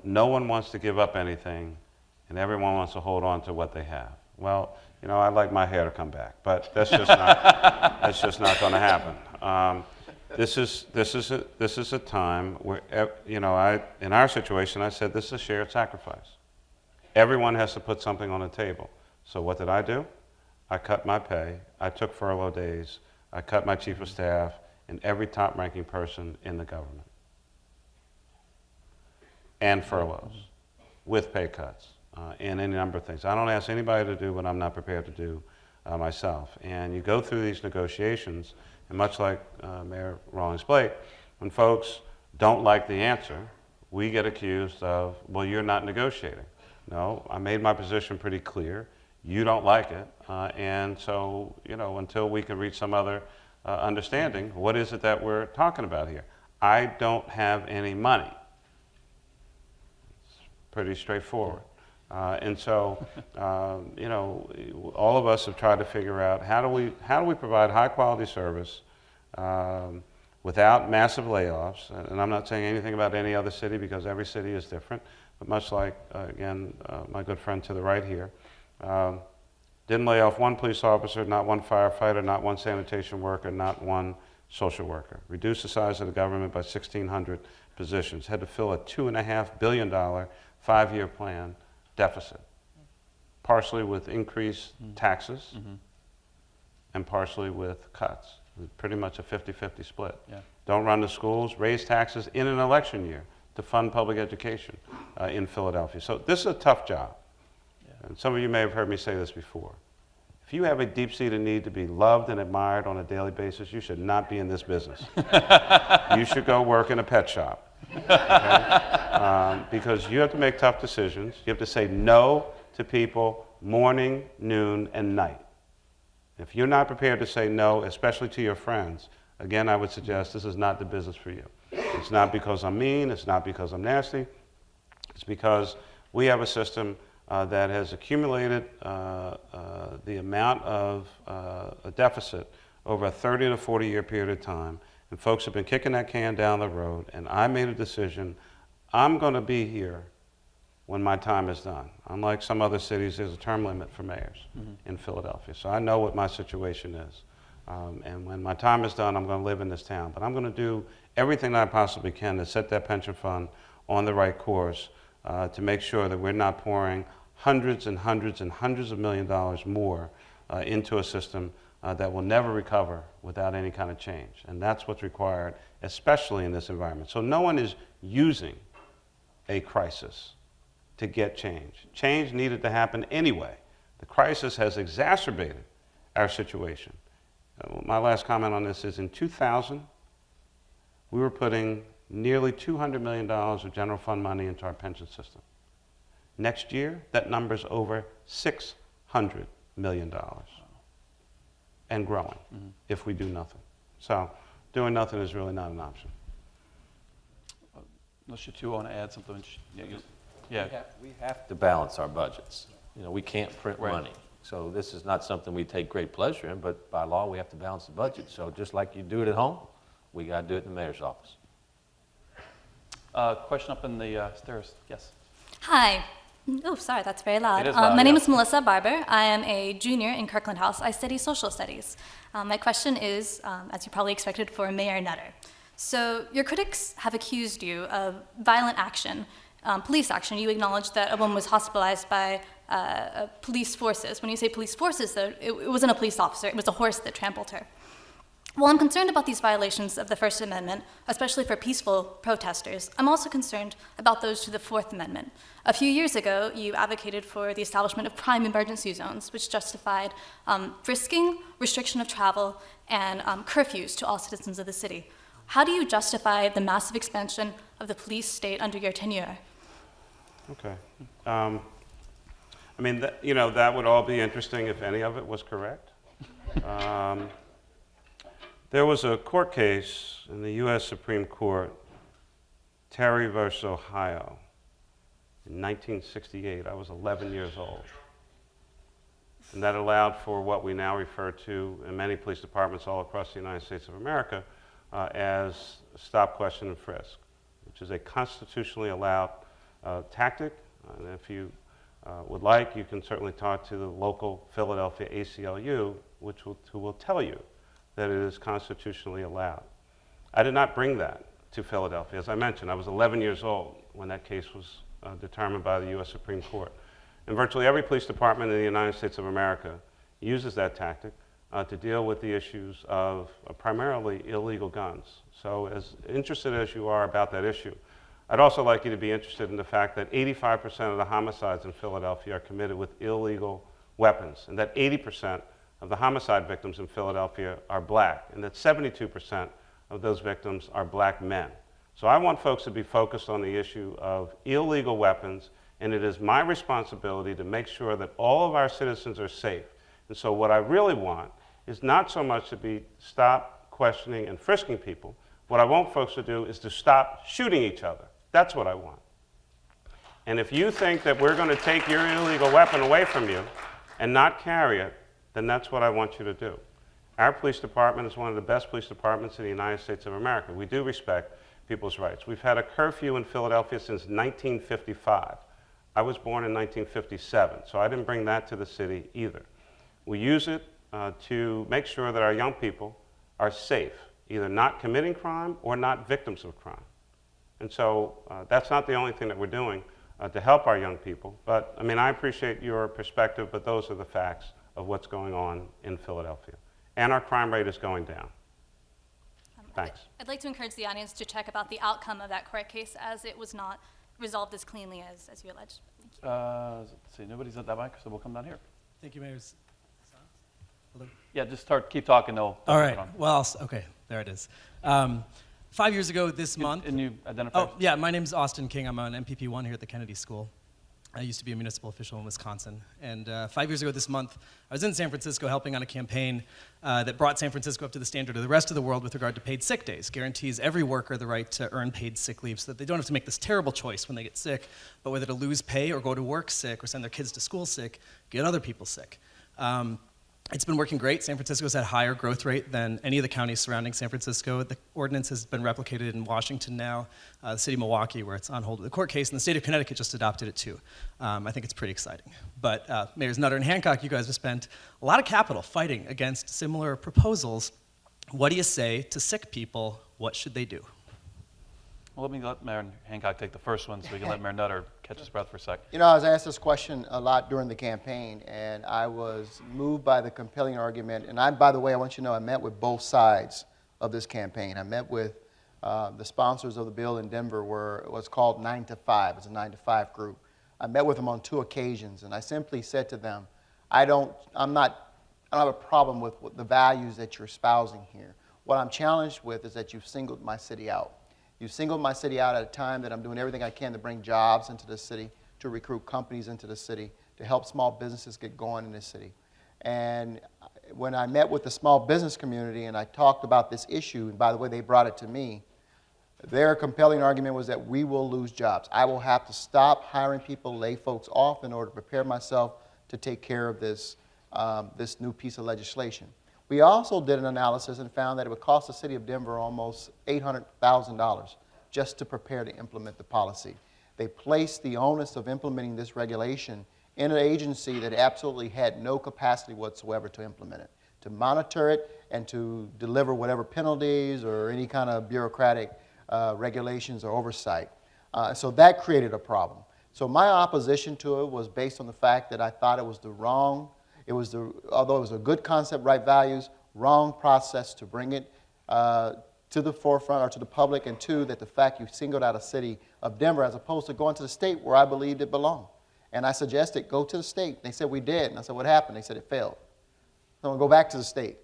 no one wants to give up anything, and everyone wants to hold on to what they have. Well, I'd like my hair to come back, but that's just not going to happen. This is a time where in our situation, I said this is a shared sacrifice. Everyone has to put something on the table. So what did I do? I cut my pay. I took furlough days. I cut my chief of staff and every top-ranking person in the government. And furloughs with pay cuts and any number of things. I don't ask anybody to do what I'm not prepared to do myself. And you go through these negotiations, and much like Mayor Rawlings-Blake, when folks don't like the answer, we get accused of, well, you're not negotiating. No, I made my position pretty clear. You don't like it, and so, until we can reach some other understanding, what is it that we're talking about here? I don't have any money. It's pretty straightforward. And so, all of us have tried to figure out how do we provide high quality service without massive layoffs. And I'm not saying anything about any other city because every city is different, but much like, again, my good friend to the right here, didn't lay off one police officer, not one firefighter, not one sanitation worker, not one social worker. Reduced the size of the government by 1,600 positions. Had to fill a $2.5 billion 5-year plan deficit, partially with increased taxes and partially with cuts. Pretty much a 50-50 split. Yeah. Don't run the schools, raise taxes in an election year to fund public education in Philadelphia. So this is a tough job. And some of you may have heard me say this before. If you have a deep-seated need to be loved and admired on a daily basis, you should not be in this business. You should go work in a pet shop. Okay? Because you have to make tough decisions. You have to say no to people morning, noon, and night. If you're not prepared to say no, especially to your friends, again, I would suggest this is not the business for you. It's not because I'm mean. It's not because I'm nasty. It's because we have a system that has accumulated the amount of a deficit over a 30 to 40 year period of time, and folks have been kicking that can down the road, and I made a decision, I'm going to be here when my time is done. Unlike some other cities, there's a term limit for mayors in Philadelphia, so I know what my situation is. And when my time is done, I'm going to live in this town. But I'm going to do everything that I possibly can to set that pension fund on the right course to make sure that we're not pouring hundreds and hundreds and hundreds of $millions more into a system that will never recover without any kind of change. And that's what's required, especially in this environment. So no one is using a crisis to get change. Change needed to happen anyway. The crisis has exacerbated our situation. My last comment on this is in 2000, we were putting nearly $200 million of general fund money into our pension system. Next year, that number's over $600 million and growing if we do nothing. So doing nothing is really not an option. Unless you two want to add something. Yeah. We have to balance our budgets. You know, we can't print Right. money. So this is not something we take great pleasure in, but by law, we have to balance the budget. So just like you do it at home, we got to do it in the mayor's office. Question up in the stairs. Yes. Hi. Oh, sorry, that's very loud. It is loud, my name yeah. is Melissa Barber. I am a junior in Kirkland House. I study social studies. My question is, as you probably expected, for Mayor Nutter. So your critics have accused you of violent action, police action. You acknowledged that a woman was hospitalized by police forces. When you say police forces, though, it wasn't a police officer. It was a horse that trampled her. While I'm concerned about these violations of the First Amendment, especially for peaceful protesters, I'm also concerned about those to the Fourth Amendment. A few years ago, you advocated for the establishment of prime emergency zones, which justified frisking, restriction of travel, and curfews to all citizens of the city. How do you justify the massive expansion of the police state under your tenure? Okay. I mean, that would all be interesting if any of it was correct. There was a court case in the U.S. Supreme Court, Terry versus Ohio, in 1968. I was 11 years old. And that allowed for what we now refer to in many police departments all across the United States of America as stop, question, and frisk, which is a constitutionally allowed tactic. And if you would like, you can certainly talk to the local Philadelphia ACLU, who will tell you that it is constitutionally allowed. I did not bring that to Philadelphia. As I mentioned, I was 11 years old when that case was determined by the U.S. Supreme Court. And virtually every police department in the United States of America uses that tactic to deal with the issues of primarily illegal guns. So as interested as you are about that issue, I'd also like you to be interested in the fact that 85% of the homicides in Philadelphia are committed with illegal weapons, and that 80% of the homicide victims in Philadelphia are black, and that 72% of those victims are black men. So I want folks to be focused on the issue of illegal weapons, and it is my responsibility to make sure that all of our citizens are safe. And so what I really want is not so much to stop questioning and frisking people. What I want folks to do is to stop shooting each other. That's what I want. And if you think that we're going to take your illegal weapon away from you and not carry it, then that's what I want you to do. Our police department is one of the best police departments in the United States of America. We do respect people's rights. We've had a curfew in Philadelphia since 1955. I was born in 1957, so I didn't bring that to the city either. We use it to make sure that our young people are safe, either not committing crime or not victims of crime. And so that's not the only thing that we're doing to help our young people. But I mean, I appreciate your perspective, but those are the facts of what's going on in Philadelphia. And our crime rate is going down. Thanks. I'd like to encourage the audience to check about the outcome of that court case, as it was not resolved as cleanly as you alleged. Thank you. Let's see, nobody's at that mic, so we'll come down here. Thank you, Mayor. Hello. Yeah, just keep talking. All right. Well, okay, there it is. 5 years ago this month. And you identify? Oh, yeah, my name's Austin King. I'm an MPP1 here at the Kennedy School. I used to be a municipal official in Wisconsin. And 5 years ago this month, I was in San Francisco helping on a campaign that brought San Francisco up to the standard of the rest of the world with regard to paid sick days. Guarantees every worker the right to earn paid sick leave so that they don't have to make this terrible choice when they get sick, but whether to lose pay or go to work sick or send their kids to school sick, get other people sick. It's been working great. San Francisco's had a higher growth rate than any of the counties surrounding San Francisco. The ordinance has been replicated in Washington now, the city of Milwaukee, where it's on hold with the court case, and the state of Connecticut just adopted it too. I think it's pretty exciting. But Mayors Nutter and Hancock, you guys have spent a lot of capital fighting against similar proposals. What do you say to sick people? What should they do? Well, let Mayor Hancock take the first one so we can let Mayor Nutter catch his breath for a sec. You know, I was asked this question a lot during the campaign, and I was moved by the compelling argument. And by the way, I want you to know I met with both sides of this campaign. I met with the sponsors of the bill in Denver, where it was called 9 to 5. It's a 9 to 5 group. I met with them on 2 occasions, and I simply said to them, I don't have a problem with the values that you're espousing here. What I'm challenged with is that you've singled my city out. You singled my city out at a time that I'm doing everything I can to bring jobs into the city, to recruit companies into the city, to help small businesses get going in this city. And when I met with the small business community and I talked about this issue, and by the way, they brought it to me, their compelling argument was that we will lose jobs. I will have to stop hiring people, lay folks off in order to prepare myself to take care of this, this new piece of legislation. We also did an analysis and found that it would cost the city of Denver almost $800,000 just to prepare to implement the policy. They placed the onus of implementing this regulation in an agency that absolutely had no capacity whatsoever to implement it, to monitor it, and to deliver whatever penalties or any kind of bureaucratic regulations or oversight. So that created a problem. So my opposition to it was based on the fact that I thought it was although it was a good concept, right values, wrong process to bring it to the forefront or to the public, and two, that the fact you singled out a city of Denver as opposed to going to the state where I believed it belonged. And I suggested go to the state. They said we did. And I said, what happened? They said it failed. So I'm going to go back to the state.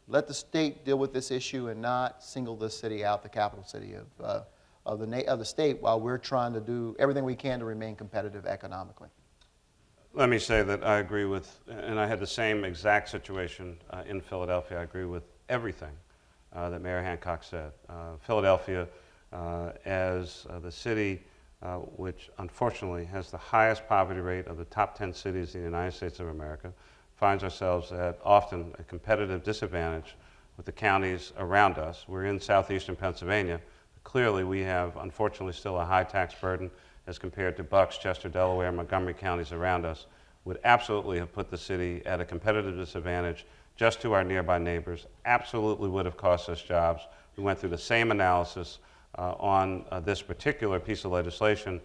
Let the state deal with this issue and not single this city out, the capital city of the state, while we're trying to do everything we can to remain competitive economically. Let me say that I agree with, and I had the same exact situation in Philadelphia. I agree with everything that Mayor Hancock said. Philadelphia, as the city which unfortunately has the highest poverty rate of the top 10 cities in the United States of America, finds ourselves at often a competitive disadvantage with the counties around us. We're in southeastern Pennsylvania. Clearly, we have, unfortunately, still a high tax burden as compared to Bucks, Chester, Delaware, and Montgomery counties around us, would absolutely have put the city at a competitive disadvantage just to our nearby neighbors, absolutely would have cost us jobs. We went through the same analysis on this particular piece of legislation.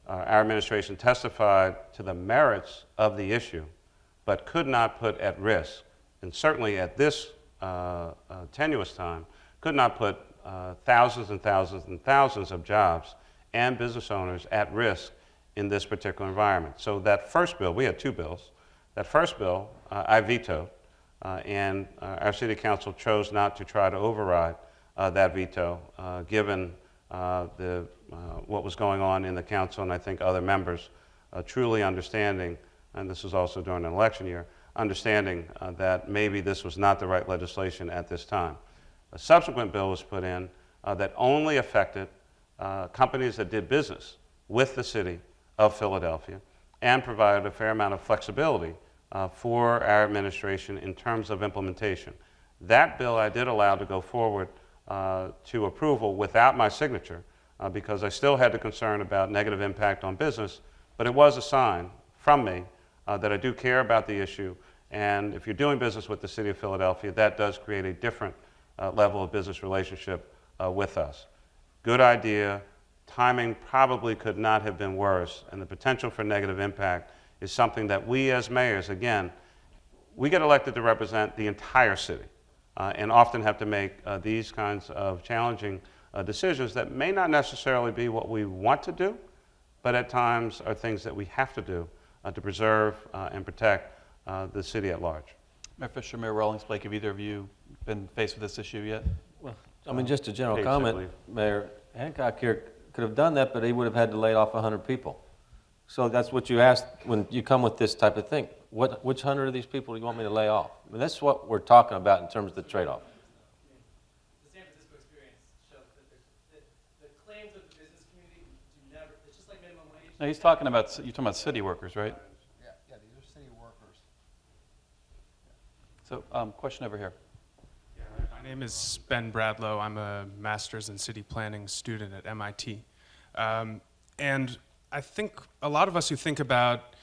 Our administration testified to the merits of the issue, but could not put at risk, and certainly at this tenuous time, could not put thousands and thousands and thousands of jobs and business owners at risk in this particular environment. So that first bill, we had 2 bills. That first bill I vetoed, and our city council chose not to try to override that veto, given what was going on in the council, and I think other members truly understanding, and this was also during an election year, understanding that maybe this was not the right legislation at this time. A subsequent bill was put in that only affected companies that did business with the city of Philadelphia and provided a fair amount of flexibility for our administration in terms of implementation. That bill I did allow to go forward to approval without my signature because I still had the concern about negative impact on business, but it was a sign from me that I do care about the issue, and if you're doing business with the city of Philadelphia, that does create a different level of business relationship with us. Good idea. Timing probably could not have been worse, and the potential for negative impact is something that we as mayors, again, we get elected to represent the entire city and often have to make these kinds of challenging decisions that may not necessarily be what we want to do, but at times are things that we have to do to preserve and protect the city at large. Mayor Fischer, Mayor Rawlings-Blake, have either of you been faced with this issue yet? Well, I mean, just a general Paige, I comment, believe. Mayor Hancock here could have done that, but he would have had to lay off 100 people. So that's what you asked when you come with this type of thing. Which 100 of these people do you want me to lay off? I mean, that's what we're talking about in terms of the trade-off. The San Francisco experience shows that the claims of the business community do never, it's just like minimum wage. No, he's talking about, you're talking about city workers, right? Yeah, these are city workers. So, question over here. My name is Ben Bradlow. I'm a master's in city planning student at MIT. And I think a lot of us who think about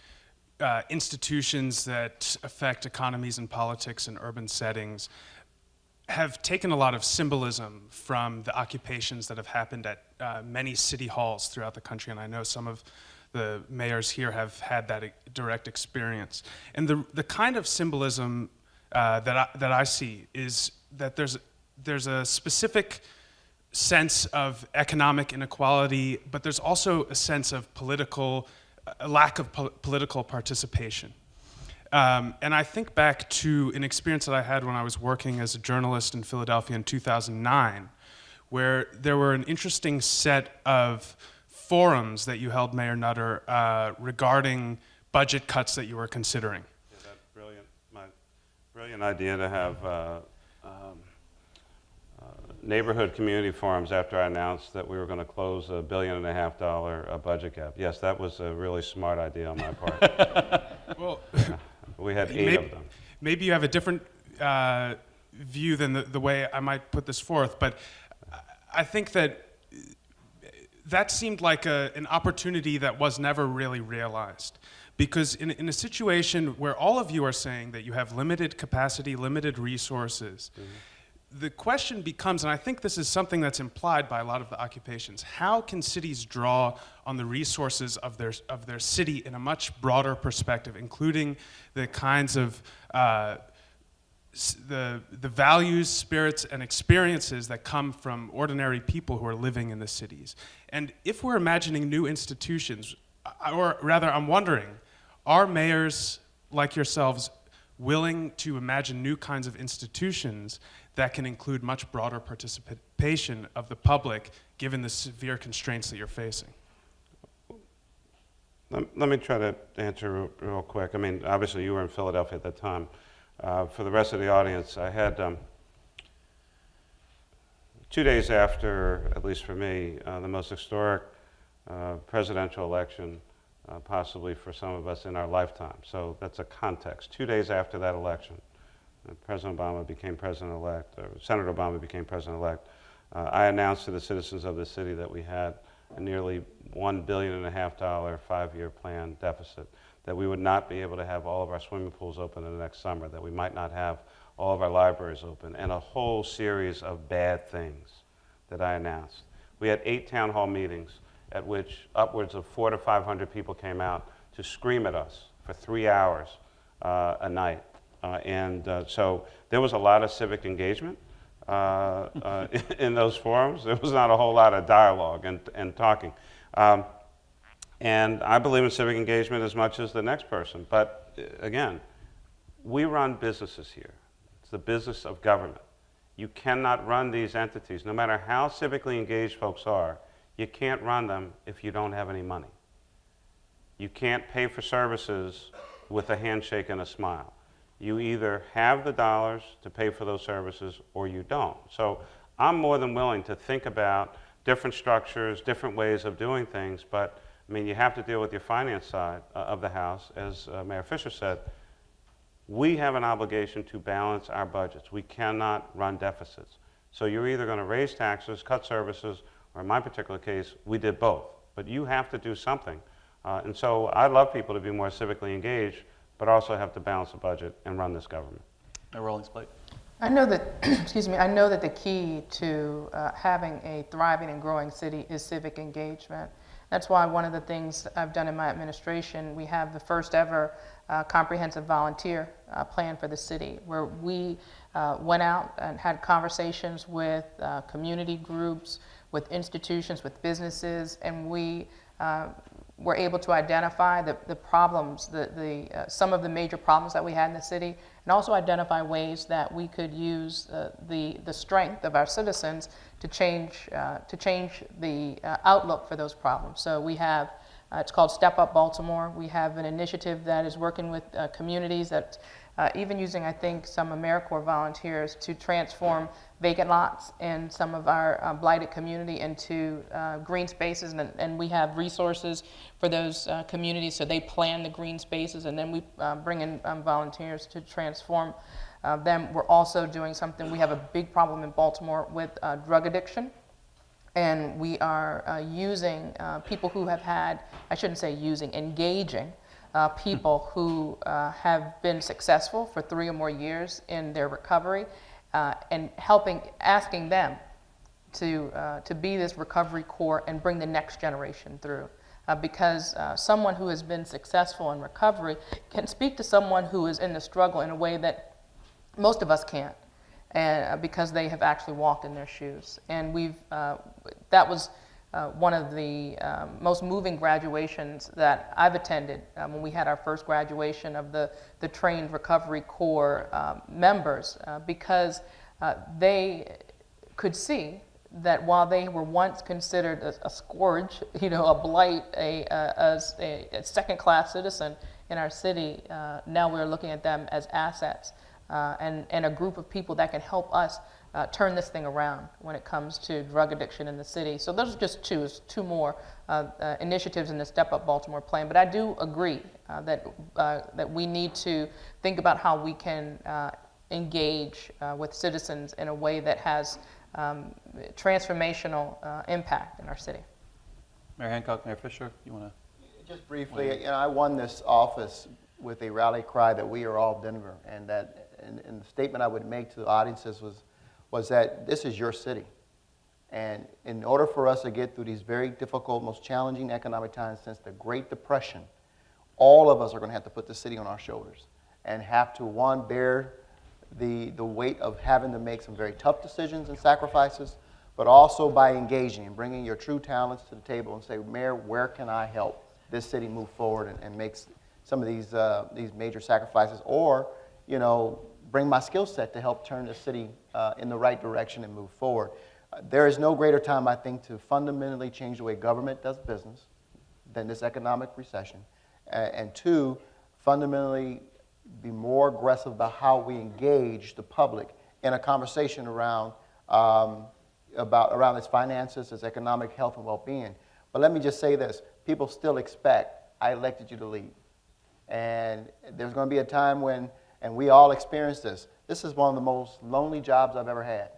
institutions that affect economies and politics in urban settings have taken a lot of symbolism from the occupations that have happened at many city halls throughout the country, and I know some of the mayors here have had that direct experience. And the kind of symbolism that I see is that there's a specific sense of economic inequality, but there's also a sense of a lack of political participation. And I think back to an experience that I had when I was working as a journalist in Philadelphia in 2009, where there were an interesting set of forums that you held, Mayor Nutter, regarding budget cuts that you were considering. Yeah, my brilliant idea to have neighborhood community forums after I announced that we were going to close $1.5 billion budget gap. Yes, that was a really smart idea on my part. Well, we had 8 of them. Maybe you have a different view than the way I might put this forth, but I think that seemed like an opportunity that was never really realized. Because in a situation where all of you are saying that you have limited capacity, limited resources, the question becomes, and I think this is something that's implied by a lot of the occupations, how can cities draw on the resources of their city in a much broader perspective, including the kinds of the values, spirits, and experiences that come from ordinary people who are living in the cities. And if we're imagining new institutions, or rather I'm wondering, are mayors like yourselves willing to imagine new kinds of institutions that can include much broader participation of the public given the severe constraints that you're facing? Let me try to answer real quick. I mean, obviously you were in Philadelphia at that time. For the rest of the audience, I had 2 days after, at least for me, the most historic presidential election possibly for some of us in our lifetime. So that's a context. 2 days after that election, President Obama became president-elect, or Senator Obama became president-elect, I announced to the citizens of the city that we had a nearly $1.5 billion 5-year plan deficit, that we would not be able to have all of our swimming pools open in the next summer, that we might not have all of our libraries open, and a whole series of bad things that I announced. We had 8 town hall meetings at which upwards of 400 to 500 people came out to scream at us for 3 hours a night. So there was a lot of civic engagement in those forums. There was not a whole lot of dialogue and talking. And I believe in civic engagement as much as the next person. But again, we run businesses here. It's the business of government. You cannot run these entities, no matter how civically engaged folks are, you can't run them if you don't have any money. You can't pay for services with a handshake and a smile. You either have the dollars to pay for those services or you don't. So I'm more than willing to think about different structures, different ways of doing things, but I mean, you have to deal with your finance side of the house. As Mayor Fischer said, we have an obligation to balance our budgets. We cannot run deficits. So you're either going to raise taxes, cut services, or in my particular case, we did both. But you have to do something. And so I'd love people to be more civically engaged, but also have to balance the budget and run this government. Rawlings-Blake. I know that, excuse me, I know that the key to having a thriving and growing city is civic engagement. That's why one of the things I've done in my administration, we have the first ever comprehensive volunteer plan for the city, where we went out and had conversations with community groups, with institutions, with businesses, and we were able to identify the problems, some of the major problems that we had in the city, and also identify ways that we could use the strength of our citizens to change the outlook for those problems. So we have, it's called Step Up Baltimore. We have an initiative that is working with communities that even using, I think, some AmeriCorps volunteers to transform vacant lots in some of our blighted community into green spaces, and we have resources for those communities, so they plan the green spaces, and then we bring in volunteers to transform Then we're also doing something, we have a big problem in Baltimore with drug addiction. And we are using people who have had, I shouldn't say using, engaging people who have been successful for 3 or more years in their recovery, and asking them to be this recovery core and bring the next generation through. Because someone who has been successful in recovery can speak to someone who is in the struggle in a way that most of us can't, and because they have actually walked in their shoes. And that was one of the most moving graduations that I've attended, when we had our first graduation of the trained recovery core members, because they could see that while they were once considered a scourge, a blight, a second-class citizen in our city, now we're looking at them as assets, and a group of people that can help us turn this thing around when it comes to drug addiction in the city. So those are just two more initiatives in the Step Up Baltimore plan. But I do agree that we need to think about how we can engage with citizens in a way that has transformational impact in our city. Mayor Hancock, Mayor Fischer, you want to? Just briefly, I won this office with a rally cry that we are all Denver, and that and the statement I would make to the audiences was that this is your city. And in order for us to get through these very difficult, most challenging economic times since the Great Depression, all of us are going to have to put the city on our shoulders and have to, one, bear the weight of having to make some very tough decisions and sacrifices, but also by engaging and bringing your true talents to the table and say, Mayor, where can I help this city move forward and make some of these major sacrifices, or bring my skill set to help turn the city in the right direction and move forward. There is no greater time, I think, to fundamentally change the way government does business than this economic recession, and two, fundamentally be more aggressive about how we engage the public in a conversation around its finances, its economic health and well-being. But let me just say this: people still expect, I elected you to lead, and there's going to be a time when, and we all experience this. This is one of the most lonely jobs I've ever had,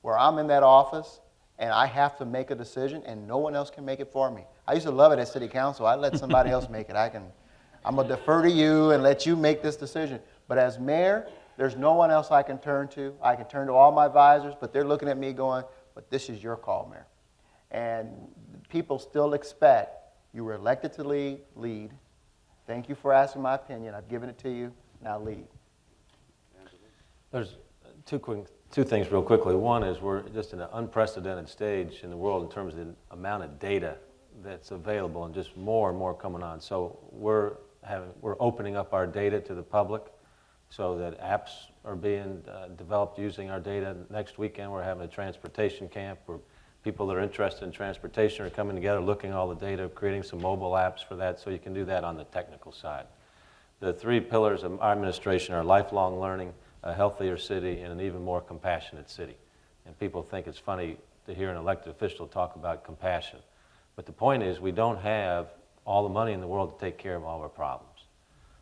where I'm in that office and I have to make a decision and no one else can make it for me. I used to love it at City Council. I let somebody else make it. I'm going to defer to you and let you make this decision. But as mayor, there's no one else I can turn to. I can turn to all my advisors, but they're looking at me going, but this is your call, Mayor. And people still expect, you were elected to lead. Thank you for asking my opinion. I've given it to you. Now lead. There's two things real quickly. One is we're just in an unprecedented stage in the world in terms of the amount of data that's available, and just more and more coming on. So we're opening up our data to the public so that apps are being developed using our data. Next weekend we're having a transportation camp where people that are interested in transportation are coming together, looking at all the data, creating some mobile apps for that, so you can do that on the technical side. The 3 pillars of our administration are lifelong learning, a healthier city, and an even more compassionate city. And people think it's funny to hear an elected official talk about compassion. But the point is, we don't have all the money in the world to take care of all of our problems.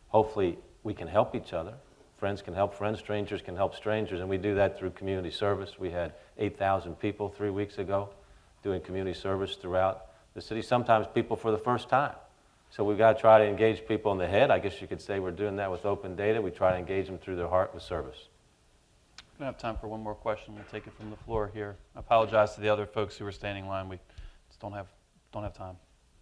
Hopefully, we can help each other. Friends can help friends, strangers can help strangers, and we do that through community service. We had 8,000 people 3 weeks ago doing community service throughout the city, sometimes people for the first time. So we've got to try to engage people in the head. I guess you could say we're doing that with open data. We try to engage them through their heart with service. We're going to have time for one more question. We'll take it from the floor here. I apologize to the other folks who were standing in line. We just don't have time.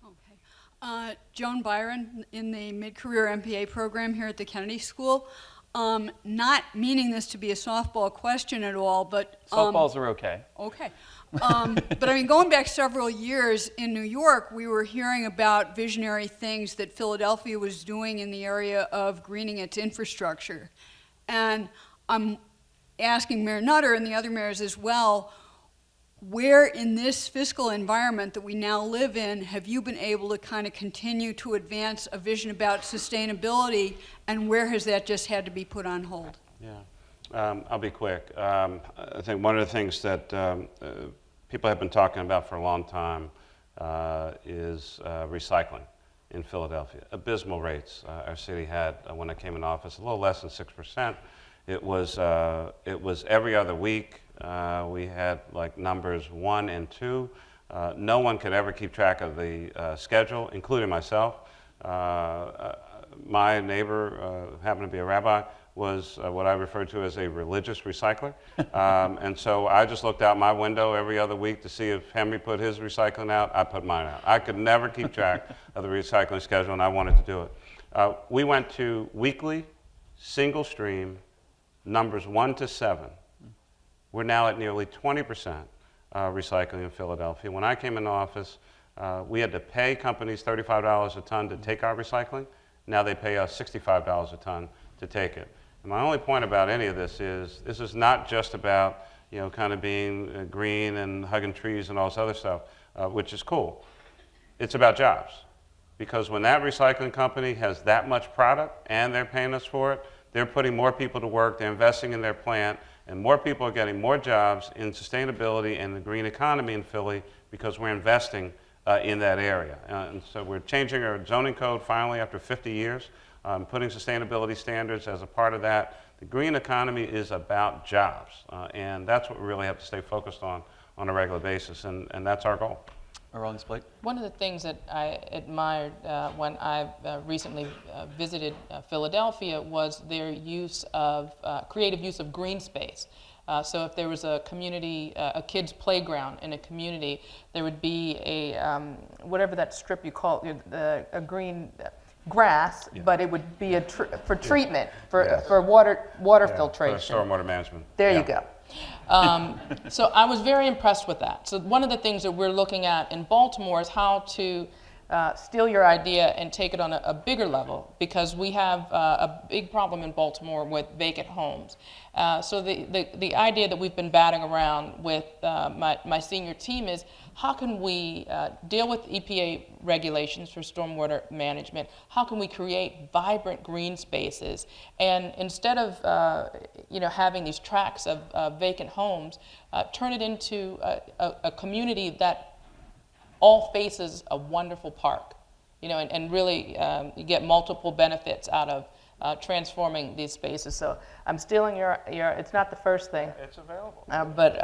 Okay. Joan Byron in the mid-career MPA program here at the Kennedy School. Not meaning this to be a softball question at all, but... Softballs are okay. Okay. But I mean, going back several years in New York, we were hearing about visionary things that Philadelphia was doing in the area of greening its infrastructure. And I'm asking Mayor Nutter and the other mayors as well, where in this fiscal environment that we now live in have you been able to kind of continue to advance a vision about sustainability, and where has that just had to be put on hold? Yeah, I'll be quick. I think one of the things that people have been talking about for a long time is recycling in Philadelphia. Abysmal rates. Our city had, when I came in office, a little less than 6%. It was every other week. We had like numbers 1 and 2. No one could ever keep track of the schedule, including myself. My neighbor, happened to be a rabbi, was what I refer to as a religious recycler. And so I just looked out my window every other week to see if Henry put his recycling out, I put mine out. I could never keep track of the recycling schedule, and I wanted to do it. We went to weekly, single stream, numbers 1 to 7. We're now at nearly 20% recycling in Philadelphia. When I came into office, we had to pay companies $35 a ton to take our recycling. Now they pay us $65 a ton to take it. And my only point about any of this is not just about, you know, kind of being green and hugging trees and all this other stuff, which is cool. It's about jobs. Because when that recycling company has that much product and they're paying us for it, they're putting more people to work, they're investing in their plant, and more people are getting more jobs in sustainability and the green economy in Philly because we're investing in that area. And so we're changing our zoning code finally after 50 years, putting sustainability standards as a part of that. The green economy is about jobs, and that's what we really have to stay focused on a regular basis, and that's our goal. Rawlings-Blake. One of the things that I admired when I recently visited Philadelphia was their use of, creative use of green space. So if there was a community, a kid's playground in a community, there would be a, whatever that strip you call it, a green grass, Yeah. but it would be for treatment, Yes. for water Yeah, filtration. for stormwater management. There Yeah. you go. So I was very impressed with that. So one of the things that we're looking at in Baltimore is how to steal your idea and take it on a bigger level, because we have a big problem in Baltimore with vacant homes. So the idea that we've been batting around with my senior team is, how can we deal with EPA regulations for stormwater management? How can we create vibrant green spaces? And instead of having these tracts of vacant homes, turn it into a community that all faces a wonderful park, and really you get multiple benefits out of transforming these spaces. So I'm stealing your it's not the first thing. It's available. But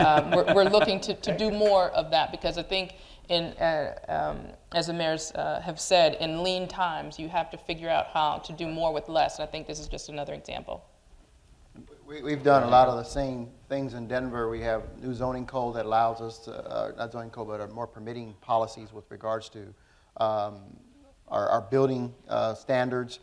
we're looking to do more of that, because I think as the mayors have said, in lean times, you have to figure out how to do more with less. And I think this is just another example. We've done a lot of the same things in Denver. We have new zoning code that allows us to, not zoning code, but more permitting policies with regards to our building standards.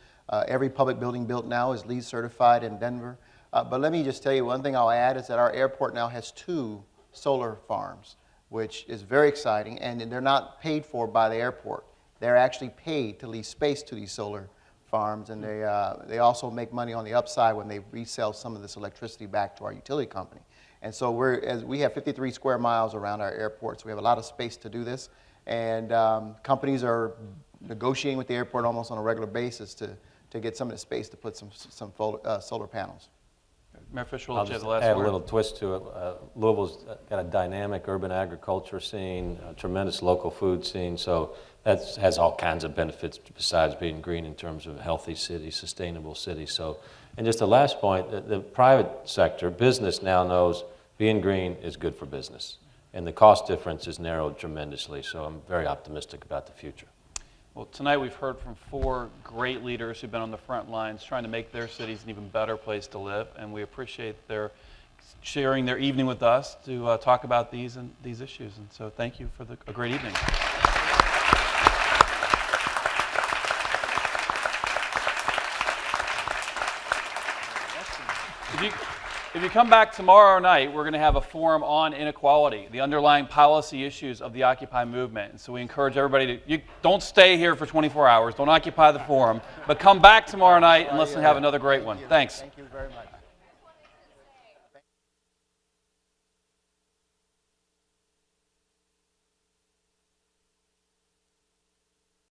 Every public building built now is LEED certified in Denver. But let me just tell you, one thing I'll add is that our airport now has 2 solar farms, which is very exciting, and they're not paid for by the airport. They're actually paid to lease space to these solar farms, and they also make money on the upside when they resell some of this electricity back to our utility company. And so we have 53 square miles around our airport, so we have a lot of space to do this. And companies are negotiating with the airport almost on a regular basis to get some of the space to put some solar panels. Mayor Fisher, I'll will you have just the last add word? a little twist to it. Louisville's got a dynamic urban agriculture scene, a tremendous local food scene, so that has all kinds of benefits besides being green in terms of a healthy city, sustainable city. So, and just the last point, the private sector, business now knows being green is good for business, and the cost difference is narrowed tremendously, so I'm very optimistic about the future. Well, tonight we've heard from 4 great leaders who've been on the front lines trying to make their cities an even better place to live, and we appreciate their sharing their evening with us to talk about these issues. And so thank you for a great evening. If you come back tomorrow night, we're going to have a forum on inequality, the underlying policy issues of the Occupy movement. And so we encourage everybody to, don't stay here for 24 hours, don't occupy the forum, but come back tomorrow night and let's have another great one. Thanks. Thank you very much.